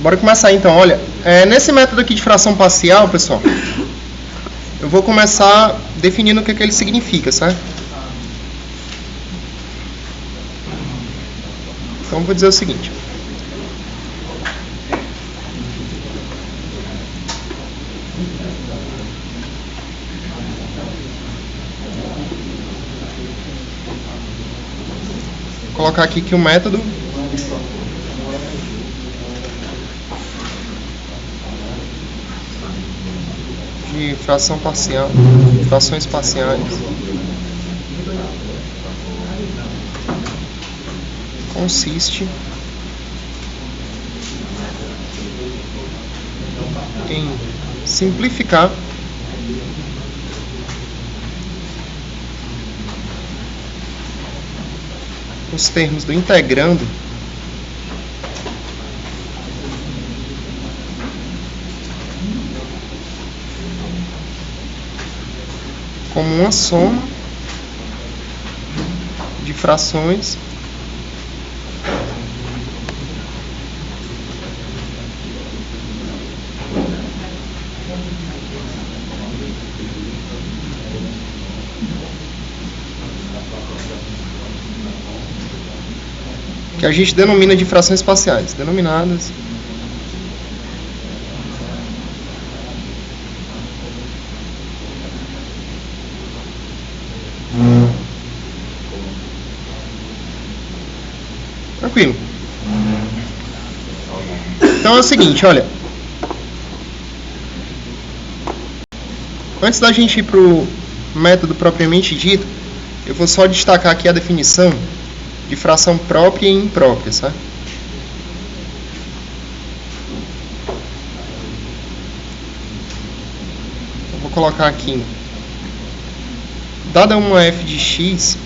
Bora começar então. Olha, nesse método aqui de fração parcial, pessoal, eu vou começar definindo o que ele significa, certo? Então, vou dizer o seguinte. Vou colocar aqui que o método de fração parcial, frações parciais, consiste em simplificar os termos do integrando como uma soma de frações que a gente denomina de frações parciais, denominadas tranquilo. Então é o seguinte, olha, antes da gente ir para o método propriamente dito, eu vou só destacar aqui a definição de fração própria e imprópria, certo? Eu vou colocar aqui, dada uma f de x,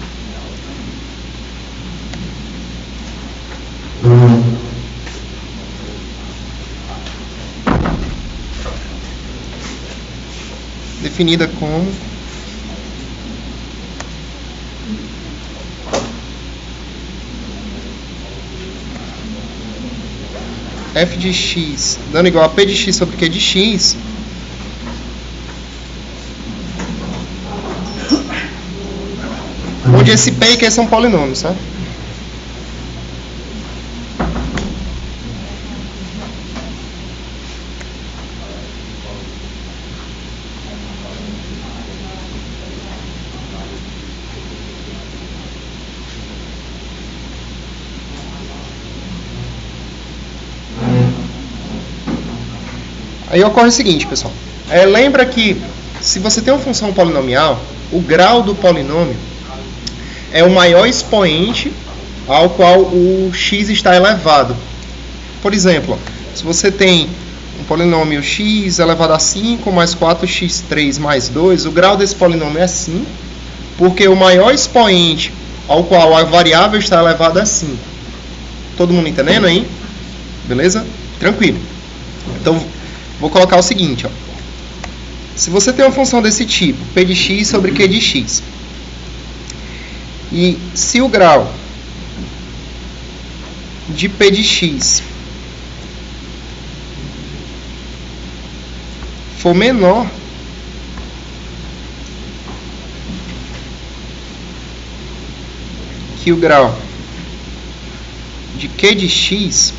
definida como f de x dando igual a p de x sobre q de x, onde esse p e q são polinômios, tá? Aí ocorre o seguinte, pessoal. Lembra que se você tem uma função polinomial, o grau do polinômio é o maior expoente ao qual o x está elevado. Por exemplo, se você tem um polinômio x elevado a 5 mais 4x3 mais 2, o grau desse polinômio é 5, porque o maior expoente ao qual a variável está elevada é 5. Todo mundo entendendo aí? Beleza? Tranquilo. Então, vou colocar o seguinte, ó. Se você tem uma função desse tipo, p de x sobre q de x, e se o grau de p de x for menor que o grau de q de x,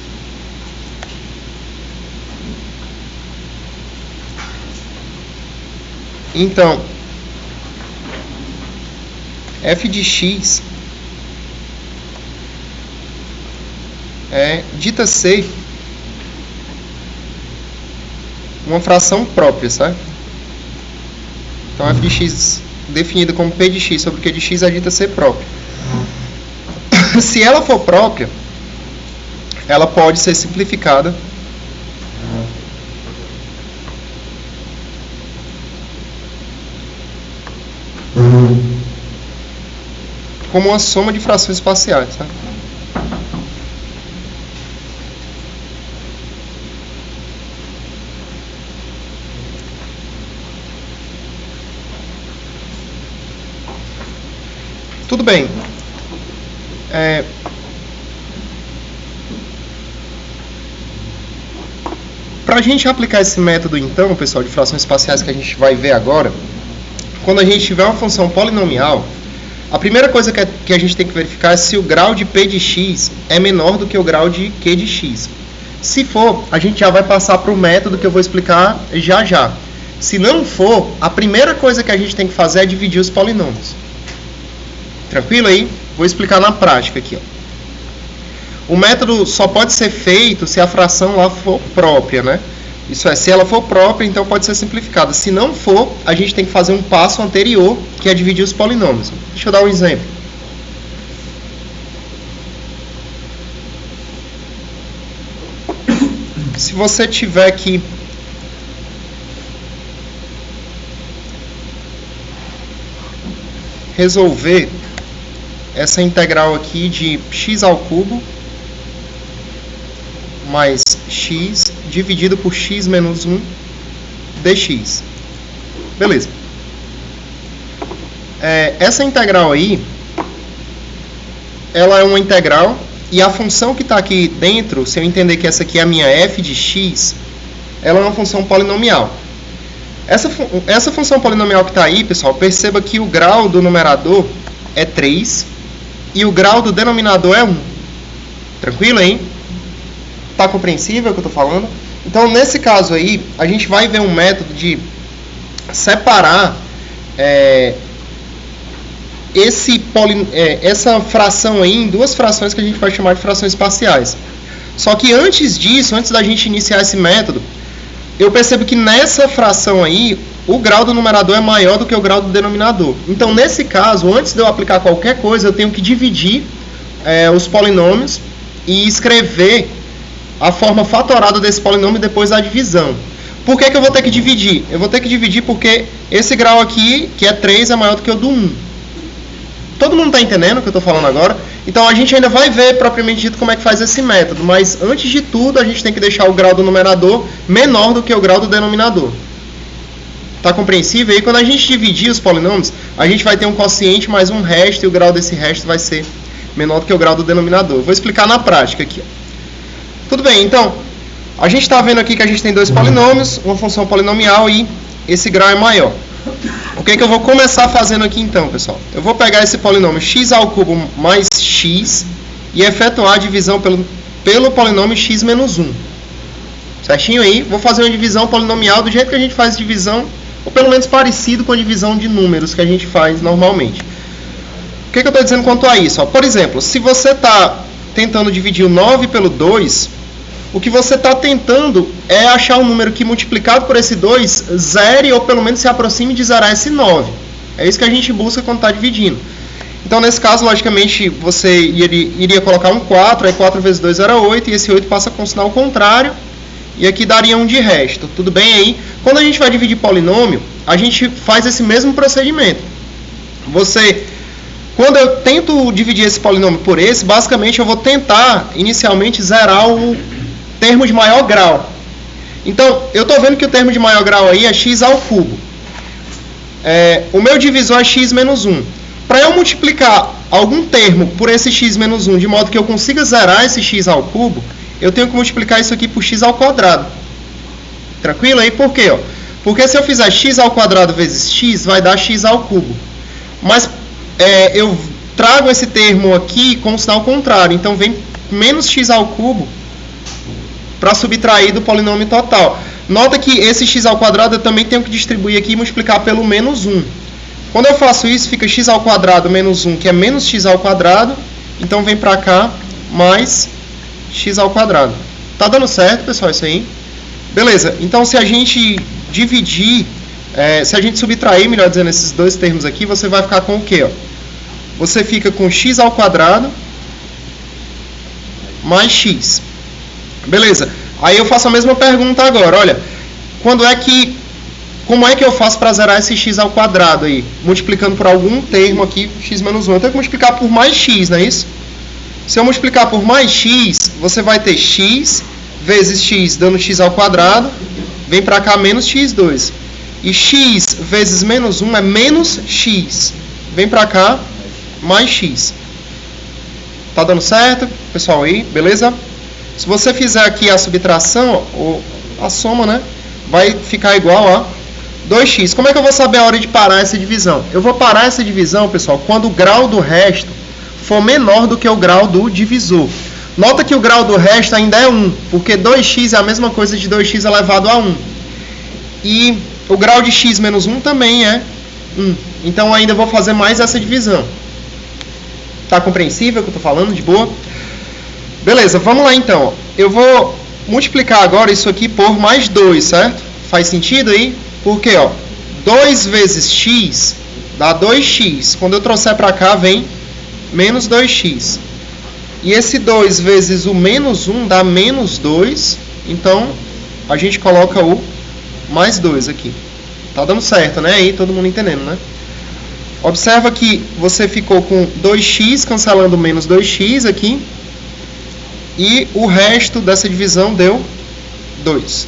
então f de x dita ser uma fração própria, certo? Então f de x definida como p de x sobre q de x é dita ser própria. Se ela for própria, ela pode ser simplificada como uma soma de frações parciais, tá? Tudo bem. Para a gente aplicar esse método, então, pessoal, de frações espaciais que a gente vai ver agora, quando a gente tiver uma função polinomial, a primeira coisa que a gente tem que verificar é se o grau de P de x é menor do que o grau de Q de x. Se for, a gente já vai passar para o método que eu vou explicar já já. Se não for, a primeira coisa que a gente tem que fazer é dividir os polinômios. Tranquilo aí? Vou explicar na prática aqui, ó. O método só pode ser feito se a fração lá for própria, né? Isso é, se ela for própria, então pode ser simplificada. Se não for, a gente tem que fazer um passo anterior, que é dividir os polinômios. Deixa eu dar um exemplo. Se você tiver que resolver essa integral aqui de x ao cubo mais x dividido por x menos 1 dx. Beleza. Essa integral aí, ela é uma integral, e a função que está aqui dentro, se eu entender que essa aqui é a minha f de x, ela é uma função polinomial. Essa função polinomial que está aí, pessoal, perceba que o grau do numerador é 3 e o grau do denominador é 1. Tranquilo, hein? Está compreensível o que eu estou falando? Então, nesse caso aí, a gente vai ver um método de separar essa fração aí em duas frações que a gente vai chamar de frações espaciais. Só que antes disso, antes da gente iniciar esse método, eu percebo que nessa fração aí, o grau do numerador é maior do que o grau do denominador. Então, nesse caso, antes de eu aplicar qualquer coisa, eu tenho que dividir os polinômios e escrever a forma fatorada desse polinômio depois da divisão. Por que eu vou ter que dividir? Eu vou ter que dividir porque esse grau aqui, que é 3, é maior do que o do 1. Todo mundo está entendendo o que eu estou falando agora? Então, a gente ainda vai ver, propriamente dito, como é que faz esse método. Mas, antes de tudo, a gente tem que deixar o grau do numerador menor do que o grau do denominador. Está compreensível? E aí, quando a gente dividir os polinômios, a gente vai ter um quociente mais um resto, e o grau desse resto vai ser menor do que o grau do denominador. Eu vou explicar na prática aqui. Tudo bem, então, a gente está vendo aqui que a gente tem dois polinômios, uma função polinomial, e esse grau é maior. O que eu vou começar fazendo aqui então, pessoal? Eu vou pegar esse polinômio x ao cubo mais x e efetuar a divisão pelo polinômio x menos 1. Certinho aí? Vou fazer uma divisão polinomial do jeito que a gente faz divisão, ou pelo menos parecido com a divisão de números que a gente faz normalmente. O que eu estou dizendo quanto a isso? Por exemplo, se você está tentando dividir o 9 pelo 2, o que você está tentando é achar um número que, multiplicado por esse 2, zere ou pelo menos se aproxime de zerar esse 9. É isso que a gente busca quando está dividindo. Então, nesse caso, logicamente, você iria colocar um 4, aí 4 vezes 2 era 8, e esse 8 passa com o sinal contrário, e aqui daria 1 de resto. Tudo bem aí? Quando a gente vai dividir polinômio, a gente faz esse mesmo procedimento. Quando eu tento dividir esse polinômio por esse, basicamente eu vou tentar, inicialmente, zerar o termo de maior grau. Então, eu estou vendo que o termo de maior grau aí é x ao cubo. O meu divisor é x menos 1. Para eu multiplicar algum termo por esse x menos 1, de modo que eu consiga zerar esse x ao cubo, eu tenho que multiplicar isso aqui por x ao quadrado. Tranquilo aí? Por quê? Porque se eu fizer x ao quadrado vezes x, vai dar x ao cubo. Mas eu trago esse termo aqui com o sinal contrário. Então, vem menos x ao cubo para subtrair do polinômio total. Nota que esse x ao quadrado eu também tenho que distribuir aqui e multiplicar pelo menos 1. Quando eu faço isso, fica x ao quadrado menos 1, que é menos x ao quadrado. Então, vem para cá mais x ao quadrado. Tá dando certo, pessoal, isso aí? Beleza. Então, se a gente dividir, se a gente subtrair, melhor dizendo, esses dois termos aqui, você vai ficar com o quê? Você fica com x ao quadrado mais x. Beleza. Aí eu faço a mesma pergunta agora. Olha, como é que eu faço para zerar esse x ao quadrado aí? Multiplicando por algum termo aqui, x menos 1. Eu tenho que multiplicar por mais x, não é isso? Se eu multiplicar por mais x, você vai ter x vezes x dando x ao quadrado. Vem para cá menos x2. E x vezes menos 1 é menos x. Vem para cá mais x. Tá dando certo, pessoal aí? Beleza? Se você fizer aqui a subtração, a soma, né, vai ficar igual a 2x. Como é que eu vou saber a hora de parar essa divisão? Eu vou parar essa divisão, pessoal, quando o grau do resto for menor do que o grau do divisor. Nota que o grau do resto ainda é 1, porque 2x é a mesma coisa de 2x elevado a 1. E o grau de x menos 1 também é 1. Então ainda vou fazer mais essa divisão. Tá compreensível o que eu estou falando? De boa? Beleza, vamos lá então. Eu vou multiplicar agora isso aqui por mais 2, certo? Faz sentido aí? Porque, ó, 2 vezes x dá 2x. Quando eu trouxer para cá, vem menos 2x. E esse 2 vezes o menos 1 dá menos 2. Então, a gente coloca o mais 2 aqui. Tá dando certo, né? Aí, todo mundo entendendo, né? Observa que você ficou com 2x, cancelando menos 2x aqui. E o resto dessa divisão deu 2.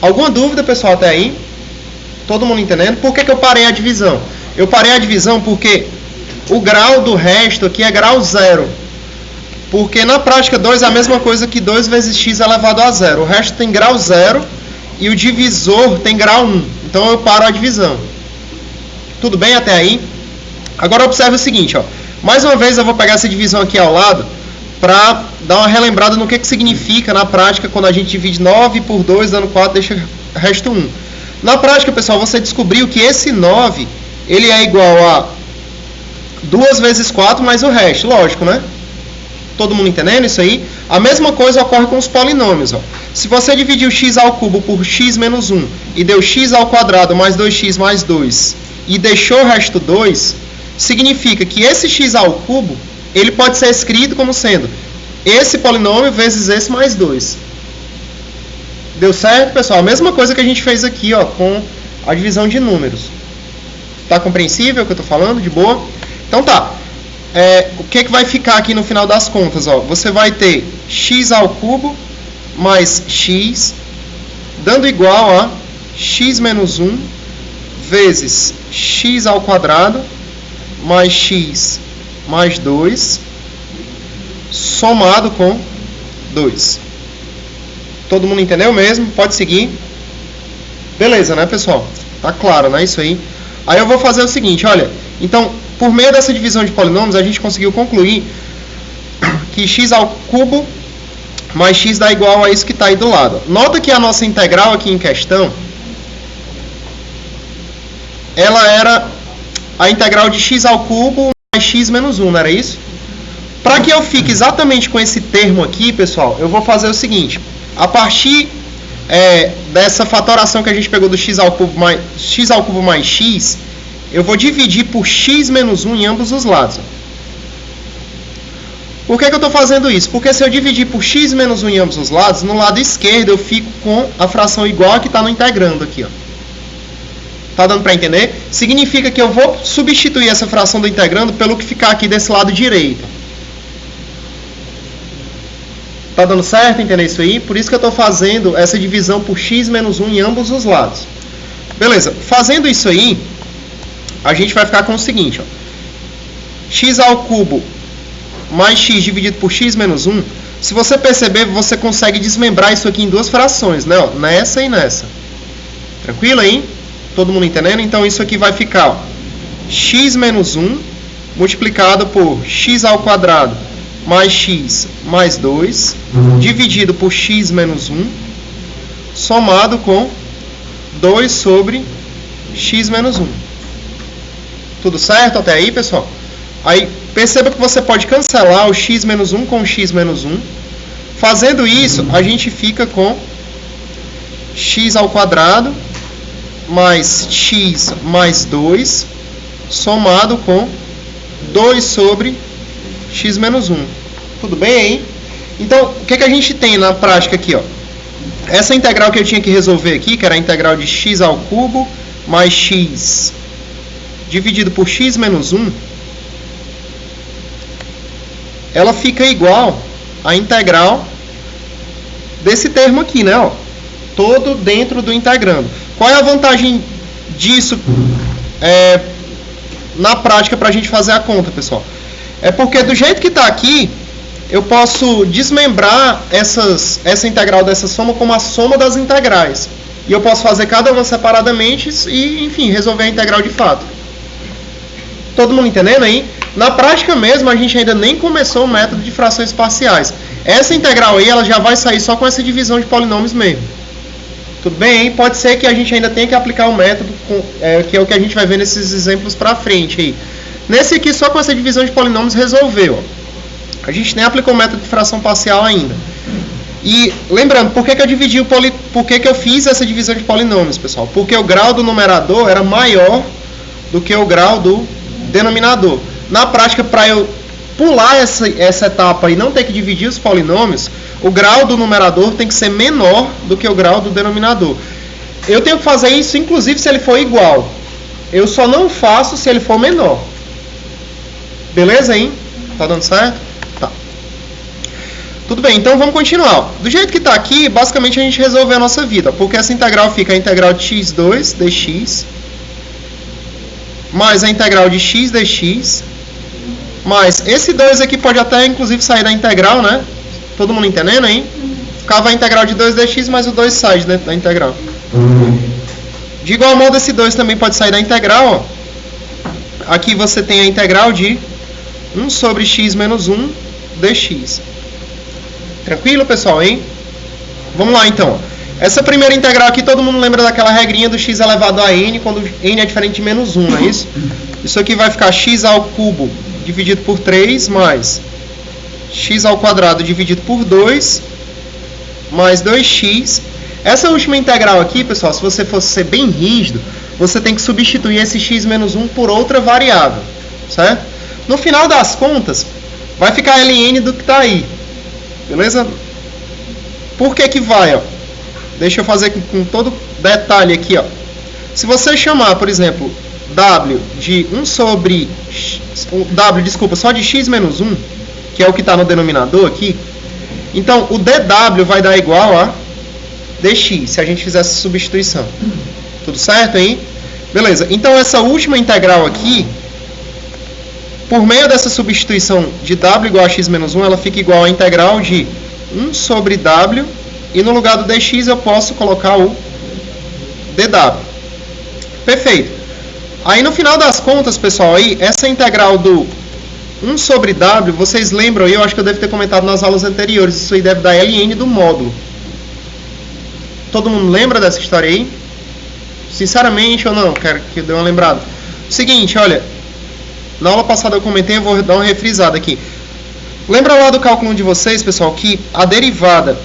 Alguma dúvida, pessoal, até aí? Todo mundo entendendo? Por que eu parei a divisão? Eu parei a divisão porque o grau do resto aqui é grau 0. Porque na prática 2 é a mesma coisa que 2 vezes x elevado a 0. O resto tem grau 0 e o divisor tem grau 1. Então eu paro a divisão. Tudo bem até aí? Agora observe o seguinte, ó. Mais uma vez eu vou pegar essa divisão aqui ao lado para dar uma relembrada no que significa na prática quando a gente divide 9 por 2 dando 4, deixa resto 1. Na prática, pessoal, você descobriu que esse 9 ele é igual a 2 vezes 4 mais o resto, lógico, né? Todo mundo entendendo isso aí? A mesma coisa ocorre com os polinômios, ó. Se você dividir o x ao cubo por x menos 1 e deu x ao quadrado mais 2x mais 2 e deixou o resto 2, significa que esse x ao cubo ele pode ser escrito como sendo esse polinômio vezes esse mais 2. Deu certo, pessoal? A mesma coisa que a gente fez aqui, ó, com a divisão de números. Tá compreensível o que eu estou falando? De boa? Então tá. O que vai ficar aqui no final das contas? Ó? Você vai ter x ao cubo mais x, dando igual a x menos 1 vezes x ao quadrado mais x mais 2, somado com 2. Todo mundo entendeu mesmo? Pode seguir. Beleza, né, pessoal? Tá claro, né, isso aí? Aí eu vou fazer o seguinte, olha. Então, por meio dessa divisão de polinômios, a gente conseguiu concluir que x ao cubo mais x dá igual a isso que está aí do lado. Nota que a nossa integral aqui em questão, ela era a integral de x ao cubo mais x menos 1, não era isso? Para que eu fique exatamente com esse termo aqui, pessoal, eu vou fazer o seguinte. A partir dessa fatoração que a gente pegou do x ao cubo mais x, eu vou dividir por x menos 1 em ambos os lados. Por que eu estou fazendo isso? Porque se eu dividir por x menos 1 em ambos os lados, no lado esquerdo eu fico com a fração igual a que está no integrando aqui, ó. Tá dando para entender? Significa que eu vou substituir essa fração do integrando pelo que ficar aqui desse lado direito. Tá dando certo entender isso aí? Por isso que eu estou fazendo essa divisão por x menos 1 em ambos os lados. Beleza. Fazendo isso aí, a gente vai ficar com o seguinte, ó. X ao cubo mais x dividido por x menos 1. Se você perceber, você consegue desmembrar isso aqui em duas frações, né? Ó, nessa e nessa. Tranquilo aí? Todo mundo entendendo? Então isso aqui vai ficar, ó, x menos 1 multiplicado por x ao quadrado mais x mais 2 dividido por x menos 1 somado com 2 sobre x menos 1. Tudo certo até aí, pessoal? Aí perceba que você pode cancelar o x menos 1 com o x menos 1. Fazendo isso, a gente fica com x ao quadrado mais x mais 2 somado com 2 sobre x menos 1. Tudo bem aí? Então, o que a gente tem na prática aqui, ó? Essa integral que eu tinha que resolver aqui, que era a integral de x ao cubo mais x dividido por x menos 1, ela fica igual à integral desse termo aqui, né? Ó, todo dentro do integrando. Qual é a vantagem disso na prática para a gente fazer a conta, pessoal? É porque do jeito que está aqui, eu posso desmembrar essa integral dessa soma como a soma das integrais. E eu posso fazer cada uma separadamente e, enfim, resolver a integral de fato. Todo mundo entendendo aí? Na prática mesmo, a gente ainda nem começou o método de frações parciais. Essa integral aí, ela já vai sair só com essa divisão de polinômios mesmo. Tudo bem, hein? Pode ser que a gente ainda tenha que aplicar o método, que é o que a gente vai ver nesses exemplos pra frente aí. Nesse aqui, só com essa divisão de polinômios, resolveu. A gente nem aplicou o método de fração parcial ainda. E lembrando, por que eu dividi por que eu fiz essa divisão de polinômios, pessoal? Porque o grau do numerador era maior do que o grau do denominador. Na prática, para eu pular essa etapa e não ter que dividir os polinômios, o grau do numerador tem que ser menor do que o grau do denominador. Eu tenho que fazer isso, inclusive, se ele for igual. Eu só não faço se ele for menor. Beleza, hein? Tá dando certo? Tá. Tudo bem, então vamos continuar. Do jeito que está aqui, basicamente a gente resolveu a nossa vida, porque essa integral fica a integral de x2 dx, mais a integral de x dx, mais esse 2 aqui pode até inclusive sair da integral, né? Todo mundo entendendo, hein? Ficava a integral de 2 dx, mais o 2 sai de dentro da integral. De igual modo, esse 2 também pode sair da integral, ó. Aqui você tem a integral de 1 sobre x menos 1 dx. Tranquilo, pessoal, hein? Vamos lá, então. Essa primeira integral aqui, todo mundo lembra daquela regrinha do x elevado a n, quando n é diferente de menos 1, não é isso? Isso aqui vai ficar x ao cubo dividido por 3, mais x ao quadrado dividido por 2, mais 2x. Essa última integral aqui, pessoal, se você fosse ser bem rígido, você tem que substituir esse x menos 1 por outra variável, certo? No final das contas, vai ficar ln do que está aí. Beleza? Por que vai, ó? Deixa eu fazer com todo detalhe aqui, ó. Se você chamar, por exemplo, w de 1 sobre... w, desculpa, só de x menos 1, que é o que está no denominador aqui, então o dw vai dar igual a dx, se a gente fizer essa substituição. Tudo certo, hein? Beleza. Então essa última integral aqui, por meio dessa substituição de w igual a x menos 1, ela fica igual a integral de 1 sobre w, e no lugar do dx eu posso colocar o dw. Perfeito. Aí no final das contas, pessoal, aí, essa integral do 1 sobre w, vocês lembram aí, eu acho que eu devo ter comentado nas aulas anteriores, isso aí deve dar ln do módulo. Todo mundo lembra dessa história aí? Sinceramente ou não? Quero que eu dê uma lembrada. Seguinte, olha, na aula passada eu comentei, eu vou dar uma refrisada aqui. Lembra lá do cálculo de vocês, pessoal, que a derivada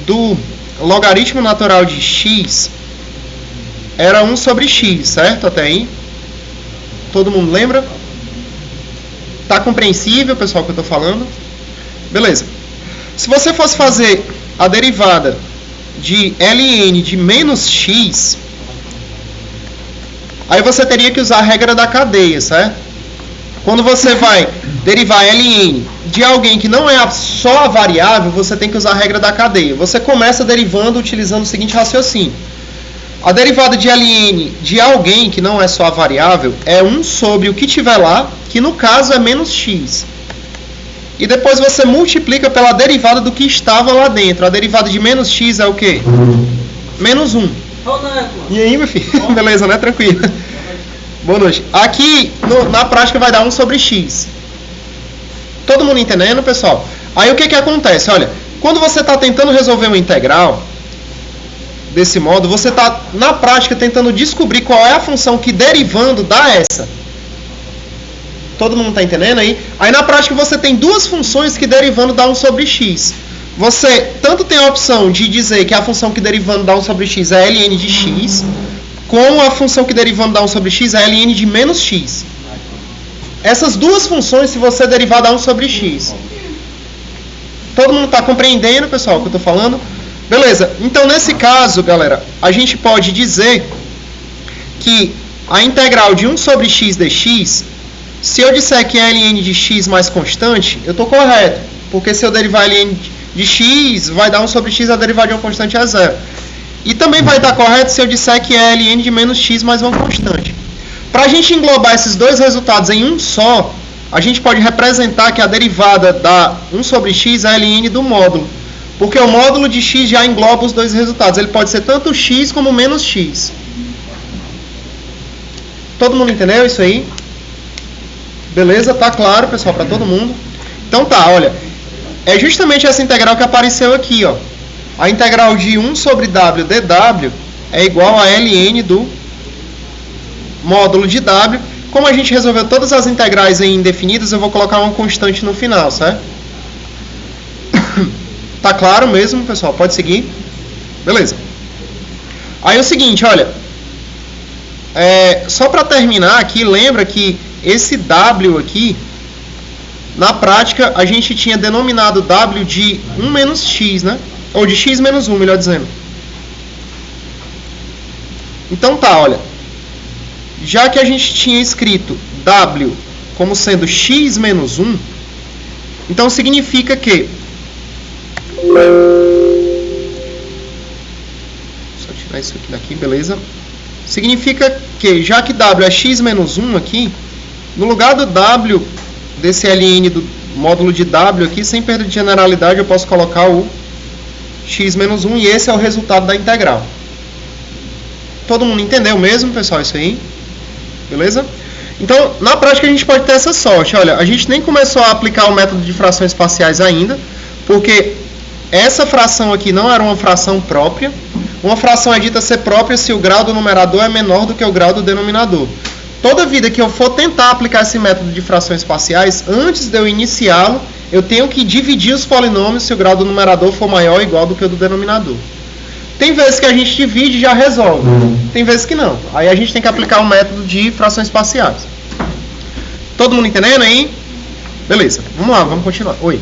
do logaritmo natural de x era 1 sobre x, certo? Até aí? Todo mundo lembra? Tá compreensível, pessoal, o que eu estou falando? Beleza. Se você fosse fazer a derivada de ln de menos x, aí você teria que usar a regra da cadeia, certo? Quando você vai derivar ln de alguém que não é só a variável, você tem que usar a regra da cadeia. Você começa derivando utilizando o seguinte raciocínio. A derivada de ln de alguém que não é só a variável é 1 sobre o que tiver lá, que no caso é menos x. E depois você multiplica pela derivada do que estava lá dentro. A derivada de menos x é o quê? Menos 1. E aí, meu filho? Beleza, né? Tranquilo. Boa noite. Aqui, na prática, vai dar 1 sobre x. Todo mundo entendendo, pessoal? Aí o que acontece? Olha, quando você está tentando resolver uma integral desse modo, você está, na prática, tentando descobrir qual é a função que derivando dá essa. Todo mundo está entendendo aí? Aí na prática você tem duas funções que derivando dá 1 sobre x. Você tanto tem a opção de dizer que a função que derivando dá 1 sobre x é ln de x, como a função que derivando dá 1 sobre x é ln de menos x. Essas duas funções, se você derivar, dá 1 sobre x. Todo mundo está compreendendo, pessoal, o que eu estou falando? Beleza. Então, nesse caso, galera, a gente pode dizer que a integral de 1 sobre x dx, se eu disser que é ln de x mais constante, eu estou correto. Porque se eu derivar ln de x, vai dar 1 sobre x, a derivada de uma constante é 0. E também vai estar correto se eu disser que é ln de menos x mais uma constante. Para a gente englobar esses dois resultados em um só, a gente pode representar que a derivada da 1 sobre x é ln do módulo. Porque o módulo de x já engloba os dois resultados. Ele pode ser tanto x como menos x. Todo mundo entendeu isso aí? Beleza? Tá claro, pessoal, para todo mundo? Então tá, olha. É justamente essa integral que apareceu aqui, ó. A integral de 1 sobre w dw é igual a ln do módulo de w. Como a gente resolveu todas as integrais em indefinidas, eu vou colocar uma constante no final, certo? Tá claro mesmo, pessoal? Pode seguir? Beleza. Aí é o seguinte, olha. Só para terminar aqui, lembra que esse w aqui, na prática, a gente tinha denominado w de 1 menos x, né? Ou de x menos 1, melhor dizendo. Então tá, olha. Já que a gente tinha escrito w como sendo x menos 1, então significa que... Só tirar isso aqui daqui, beleza? Significa que, já que w é x menos 1 aqui, no lugar do w, desse ln do módulo de w aqui, sem perda de generalidade, eu posso colocar o x menos 1, e esse é o resultado da integral. Todo mundo entendeu mesmo, pessoal, isso aí? Beleza? Então, na prática, a gente pode ter essa sorte. Olha, a gente nem começou a aplicar o método de frações parciais ainda, porque essa fração aqui não era uma fração própria. Uma fração é dita ser própria se o grau do numerador é menor do que o grau do denominador. Toda vida que eu for tentar aplicar esse método de frações parciais, antes de eu iniciá-lo, eu tenho que dividir os polinômios se o grau do numerador for maior ou igual do que o do denominador. Tem vezes que a gente divide e já resolve. Tem vezes que não. Aí a gente tem que aplicar o método de frações parciais. Todo mundo entendendo aí? Beleza. Vamos lá, vamos continuar. Oi.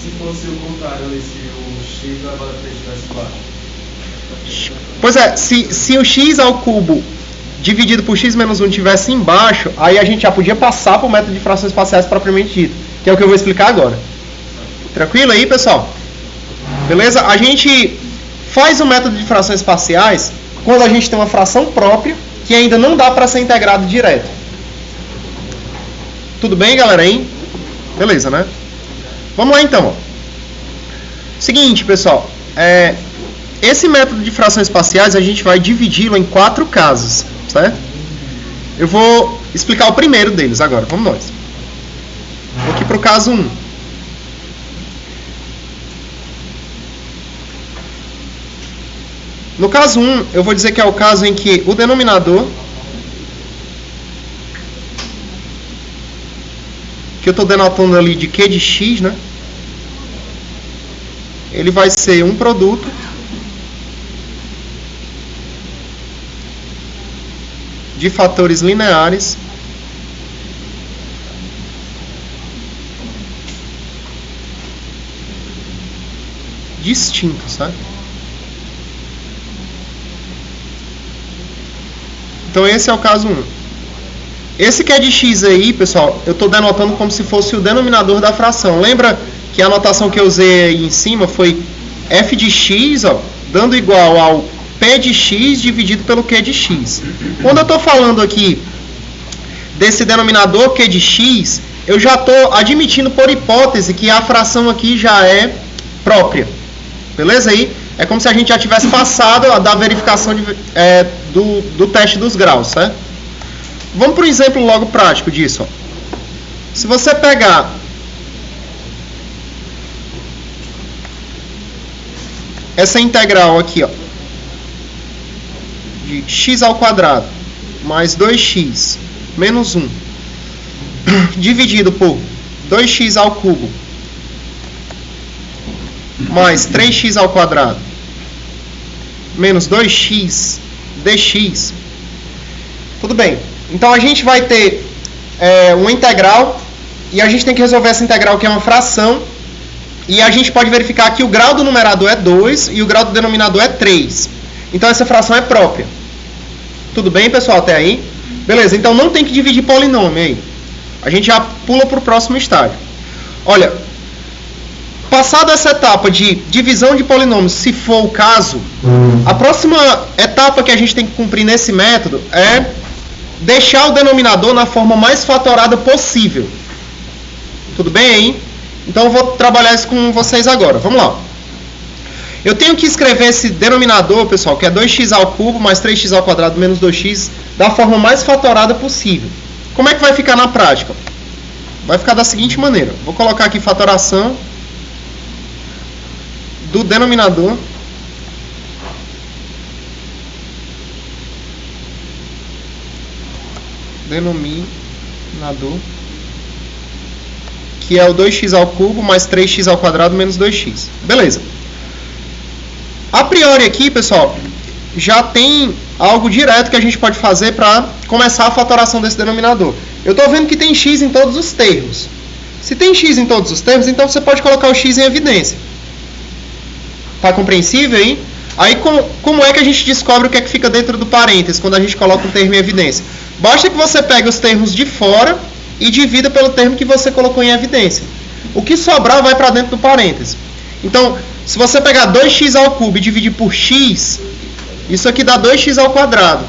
Se fosse o contrário, se o x da barra estivesse baixo. Pois é, se o x ao cubo dividido por x menos 1 estivesse embaixo, aí a gente já podia passar para o método de frações parciais propriamente dito, que é o que eu vou explicar agora. Tranquilo aí, pessoal? Beleza? A gente faz o método de frações parciais quando a gente tem uma fração própria que ainda não dá para ser integrado direto. Tudo bem, galera, aí? Beleza, né? Vamos lá, então. Seguinte, pessoal. Esse método de frações parciais a gente vai dividi-lo em 4 casos, certo? Eu vou explicar o primeiro deles agora. Vamos nós. Vou aqui para o caso 1. No caso 1, eu vou dizer que é o caso em que o denominador, que eu estou denotando ali de Q de x, né? Ele vai ser um produto de fatores lineares distintos, certo? Então esse é o caso 1. Esse que é de x aí, pessoal, eu estou denotando como se fosse o denominador da fração. Lembra que a notação que eu usei aí em cima foi f de x, ó, dando igual ao p de x dividido pelo q de x. Quando eu estou falando aqui desse denominador q de x, eu já estou admitindo por hipótese que a fração aqui já é própria. Beleza aí? É como se a gente já tivesse passado da verificação do teste dos graus, certo? Vamos para um exemplo logo prático disso. Ó. Se você pegar essa integral aqui, ó, de x ao quadrado mais 2x menos 1 dividido por 2x ao cubo mais 3x ao quadrado menos 2x dx. Tudo bem. Então a gente vai ter uma integral e a gente tem que resolver essa integral que é uma fração, e a gente pode verificar que o grau do numerador é 2 e o grau do denominador é 3. Então essa fração é própria. Tudo bem, pessoal, até aí? Beleza, então não tem que dividir polinômio aí. A gente já pula para o próximo estágio. Olha, passada essa etapa de divisão de polinômios, se for o caso, a próxima etapa que a gente tem que cumprir nesse método é deixar o denominador na forma mais fatorada possível. Tudo bem aí? Então eu vou trabalhar isso com vocês agora. Vamos lá. Eu tenho que escrever esse denominador, pessoal, que é 2x ao cubo mais 3x ao quadrado menos 2x, da forma mais fatorada possível. Como é que vai ficar na prática? Vai ficar da seguinte maneira. Vou colocar aqui fatoração do denominador que é o 2x ao cubo mais 3x ao quadrado menos 2x. Beleza. A priori aqui, pessoal, já tem algo direto que a gente pode fazer para começar a fatoração desse denominador. Eu estou vendo que tem x em todos os termos. Se tem x em todos os termos, então você pode colocar o x em evidência. Tá compreensível aí? Aí como é que a gente descobre o que é que fica dentro do parênteses quando a gente coloca um termo em evidência? Basta que você pegue os termos de fora e divida pelo termo que você colocou em evidência. O que sobrar vai para dentro do parênteses. Então, se você pegar 2x ao cubo e dividir por x, isso aqui dá 2x ao quadrado.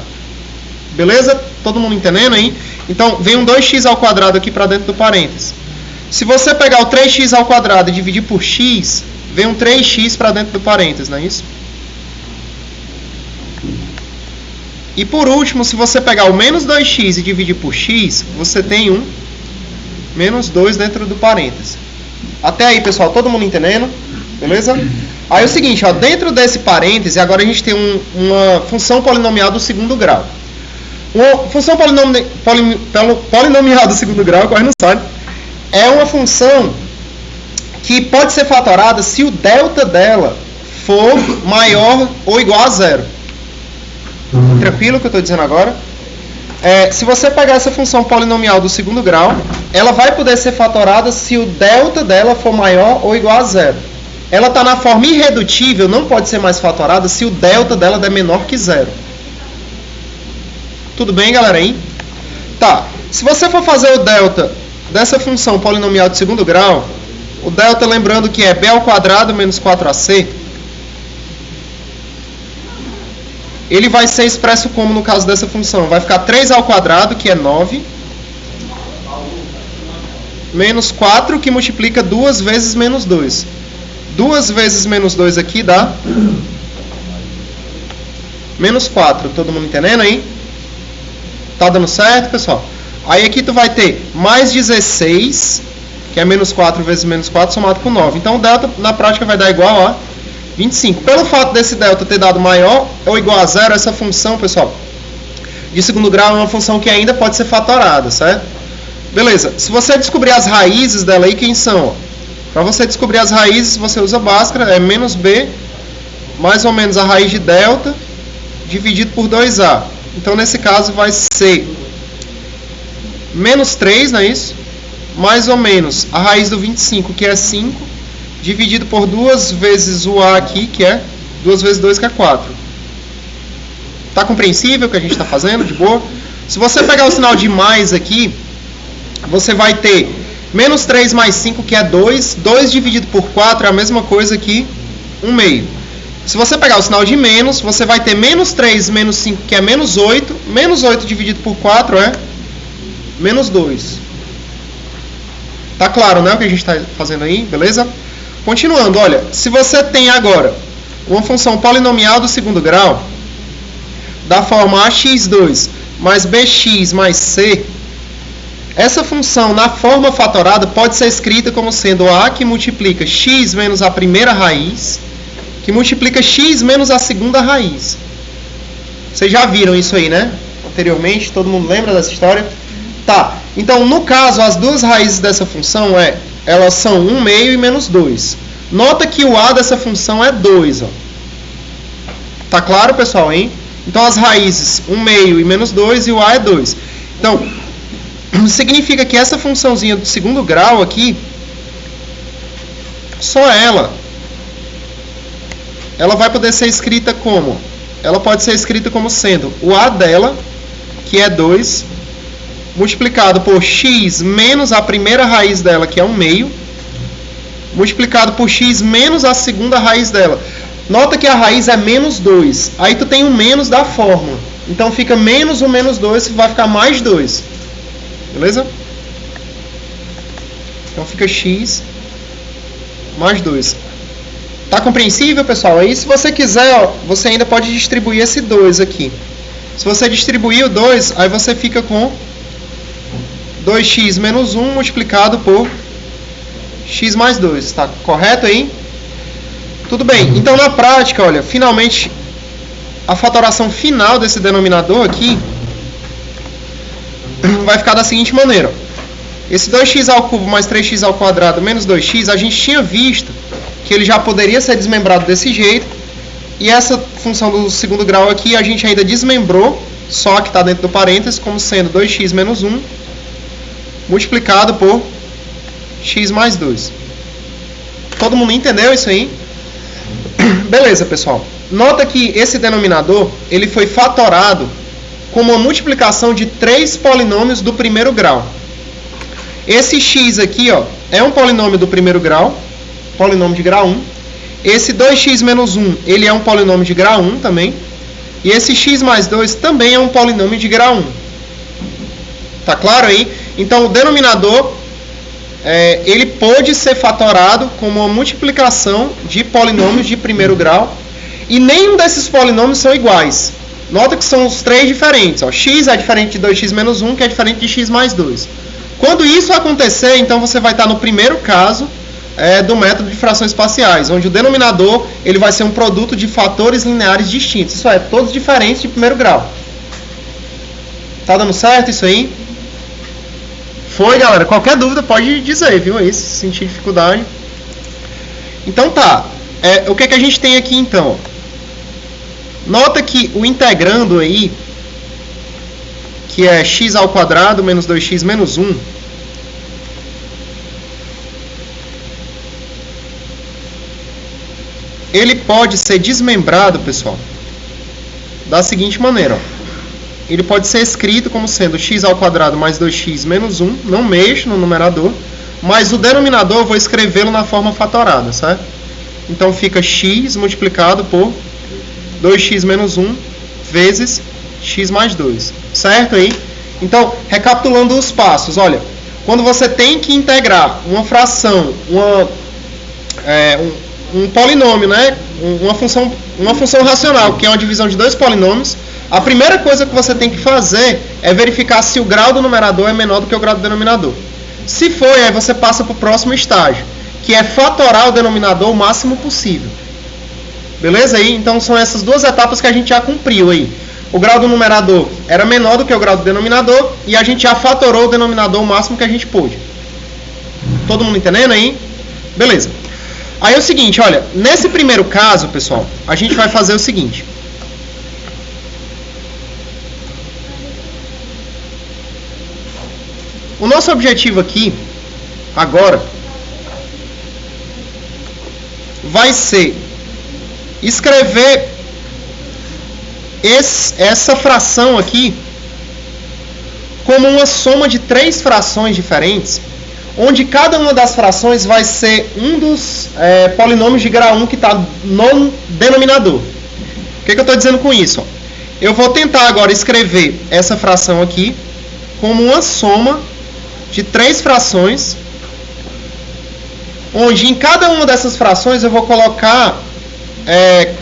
Beleza? Todo mundo entendendo aí? Então, vem um 2x ao quadrado aqui para dentro do parênteses. Se você pegar o 3x ao quadrado e dividir por x, vem um 3x para dentro do parênteses, não é isso? E por último, se você pegar o menos 2x e dividir por x, você tem um menos 2 dentro do parênteses. Até aí, pessoal, todo mundo entendendo? Beleza? Aí é o seguinte, ó, dentro desse parêntese, agora a gente tem uma função polinomial do segundo grau. Uma função polinomial do segundo grau, quase não sabe, é uma função que pode ser fatorada se o delta dela for maior ou igual a zero. Tranquilo o que eu estou dizendo agora? Se você pegar essa função polinomial do segundo grau, ela vai poder ser fatorada se o delta dela for maior ou igual a zero. Ela está na forma irredutível, não pode ser mais fatorada se o delta dela der menor que zero. Tudo bem, galera? Aí? Tá. Se você for fazer o delta dessa função polinomial de segundo grau, o delta, lembrando que é b ao quadrado menos 4ac, ele vai ser expresso como no caso dessa função? Vai ficar 3 ao quadrado, que é 9, menos 4, que multiplica 2 vezes menos 2. 2 vezes menos 2 aqui dá menos 4. Todo mundo entendendo aí? Tá dando certo, pessoal? Aí aqui tu vai ter mais 16, que é menos 4 vezes menos 4, somado com 9. Então o delta na prática vai dar igual a 25. Pelo fato desse delta ter dado maior ou igual a zero, essa função, pessoal, de segundo grau é uma função que ainda pode ser fatorada, certo? Beleza. Se você descobrir as raízes dela aí, quem são? Para você descobrir as raízes, você usa Bhaskara, é menos b, mais ou menos a raiz de delta, dividido por 2a. Então, nesse caso, vai ser menos 3, não é isso? Mais ou menos a raiz do 25, que é 5, dividido por 2 vezes o a aqui, que é 2 vezes 2, que é 4. Tá compreensível o que a gente está fazendo? De boa? Se você pegar o sinal de mais aqui, você vai ter menos 3 mais 5, que é 2. 2 dividido por 4 é a mesma coisa que 1 meio. Se você pegar o sinal de menos, você vai ter menos 3 menos 5, que é menos 8. Menos 8 dividido por 4 é menos 2. Tá claro, né, o que a gente está fazendo aí? Beleza? Continuando, olha, se você tem agora uma função polinomial do segundo grau, da forma ax2 mais bx mais c, essa função na forma fatorada pode ser escrita como sendo a que multiplica x menos a primeira raiz, que multiplica x menos a segunda raiz. Vocês já viram isso aí, né? Anteriormente, todo mundo lembra dessa história? Tá, então no caso, as duas raízes dessa função elas são 1 meio e menos 2. Nota que o a dessa função é 2. Ó. Tá claro, pessoal, hein? Então as raízes 1 meio e menos 2 e o a é 2. Então, significa que essa funçãozinha do segundo grau aqui, só ela vai poder ser escrita como? Ela pode ser escrita como sendo o a dela, que é 2, multiplicado por x menos a primeira raiz dela, que é 1 meio, multiplicado por x menos a segunda raiz dela. Nota que a raiz é menos 2. Aí tu tem um menos da fórmula. Então fica menos o menos 2, vai ficar mais 2. Beleza? Então fica x mais 2. Tá compreensível, pessoal? Aí se você quiser, ó, você ainda pode distribuir esse 2 aqui. Se você distribuir o 2, aí você fica com 2x menos 1 multiplicado por x mais 2. Tá correto aí? Tudo bem. Então, na prática, olha, finalmente, a fatoração final desse denominador aqui vai ficar da seguinte maneira. Esse 2x ao cubo mais 3x ao quadrado menos 2x, a gente tinha visto que ele já poderia ser desmembrado desse jeito. E essa função do segundo grau aqui, a gente ainda desmembrou, só que está dentro do parênteses, como sendo 2x menos 1 multiplicado por x mais 2. Todo mundo entendeu isso aí? Beleza, pessoal. Nota que esse denominador, ele foi fatorado com uma multiplicação de 3 polinômios do primeiro grau. Esse x aqui, ó, é um polinômio do primeiro grau, polinômio de grau 1. Esse 2x menos 1, ele é um polinômio de grau 1 também. E esse x mais 2 também é um polinômio de grau 1. Tá claro aí? Então, o denominador, ele pode ser fatorado como uma multiplicação de polinômios de primeiro grau. E nenhum desses polinômios são iguais. Nota que são os 3 diferentes. Ó. X é diferente de 2x menos 1, que é diferente de x mais 2. Quando isso acontecer, então você vai estar no primeiro caso do método de frações parciais, onde o denominador ele vai ser um produto de fatores lineares distintos. Isso é, todos diferentes de primeiro grau. Tá dando certo isso aí? Foi, galera? Qualquer dúvida pode dizer, viu? Aí, se sentir dificuldade. Então tá. O que é que a gente tem aqui então? Nota que o integrando aí, que é x ao quadrado menos 2x menos 1, ele pode ser desmembrado, pessoal, da seguinte maneira. Ó. Ele pode ser escrito como sendo x ao quadrado mais 2x menos 1, não mexo no numerador, mas o denominador eu vou escrevê-lo na forma fatorada, certo? Então fica x multiplicado por 2x menos 1 vezes x mais 2, certo aí? Então, recapitulando os passos, olha, quando você tem que integrar uma fração, um polinômio, né? uma função racional, que é uma divisão de 2 polinômios, a primeira coisa que você tem que fazer é verificar se o grau do numerador é menor do que o grau do denominador. Se for, aí você passa para o próximo estágio, que é fatorar o denominador o máximo possível. Beleza aí? Então são essas duas etapas que a gente já cumpriu aí. O grau do numerador era menor do que o grau do denominador e a gente já fatorou o denominador o máximo que a gente pôde. Todo mundo entendendo aí? Beleza. Aí é o seguinte, olha, nesse primeiro caso, pessoal, a gente vai fazer o seguinte. O nosso objetivo aqui, agora, vai ser escrever essa fração aqui como uma soma de 3 frações diferentes, onde cada uma das frações vai ser um dos polinômios de grau 1 que está no denominador. O que eu estou dizendo com isso? Eu vou tentar agora escrever essa fração aqui como uma soma de 3 frações, onde em cada uma dessas frações eu vou colocar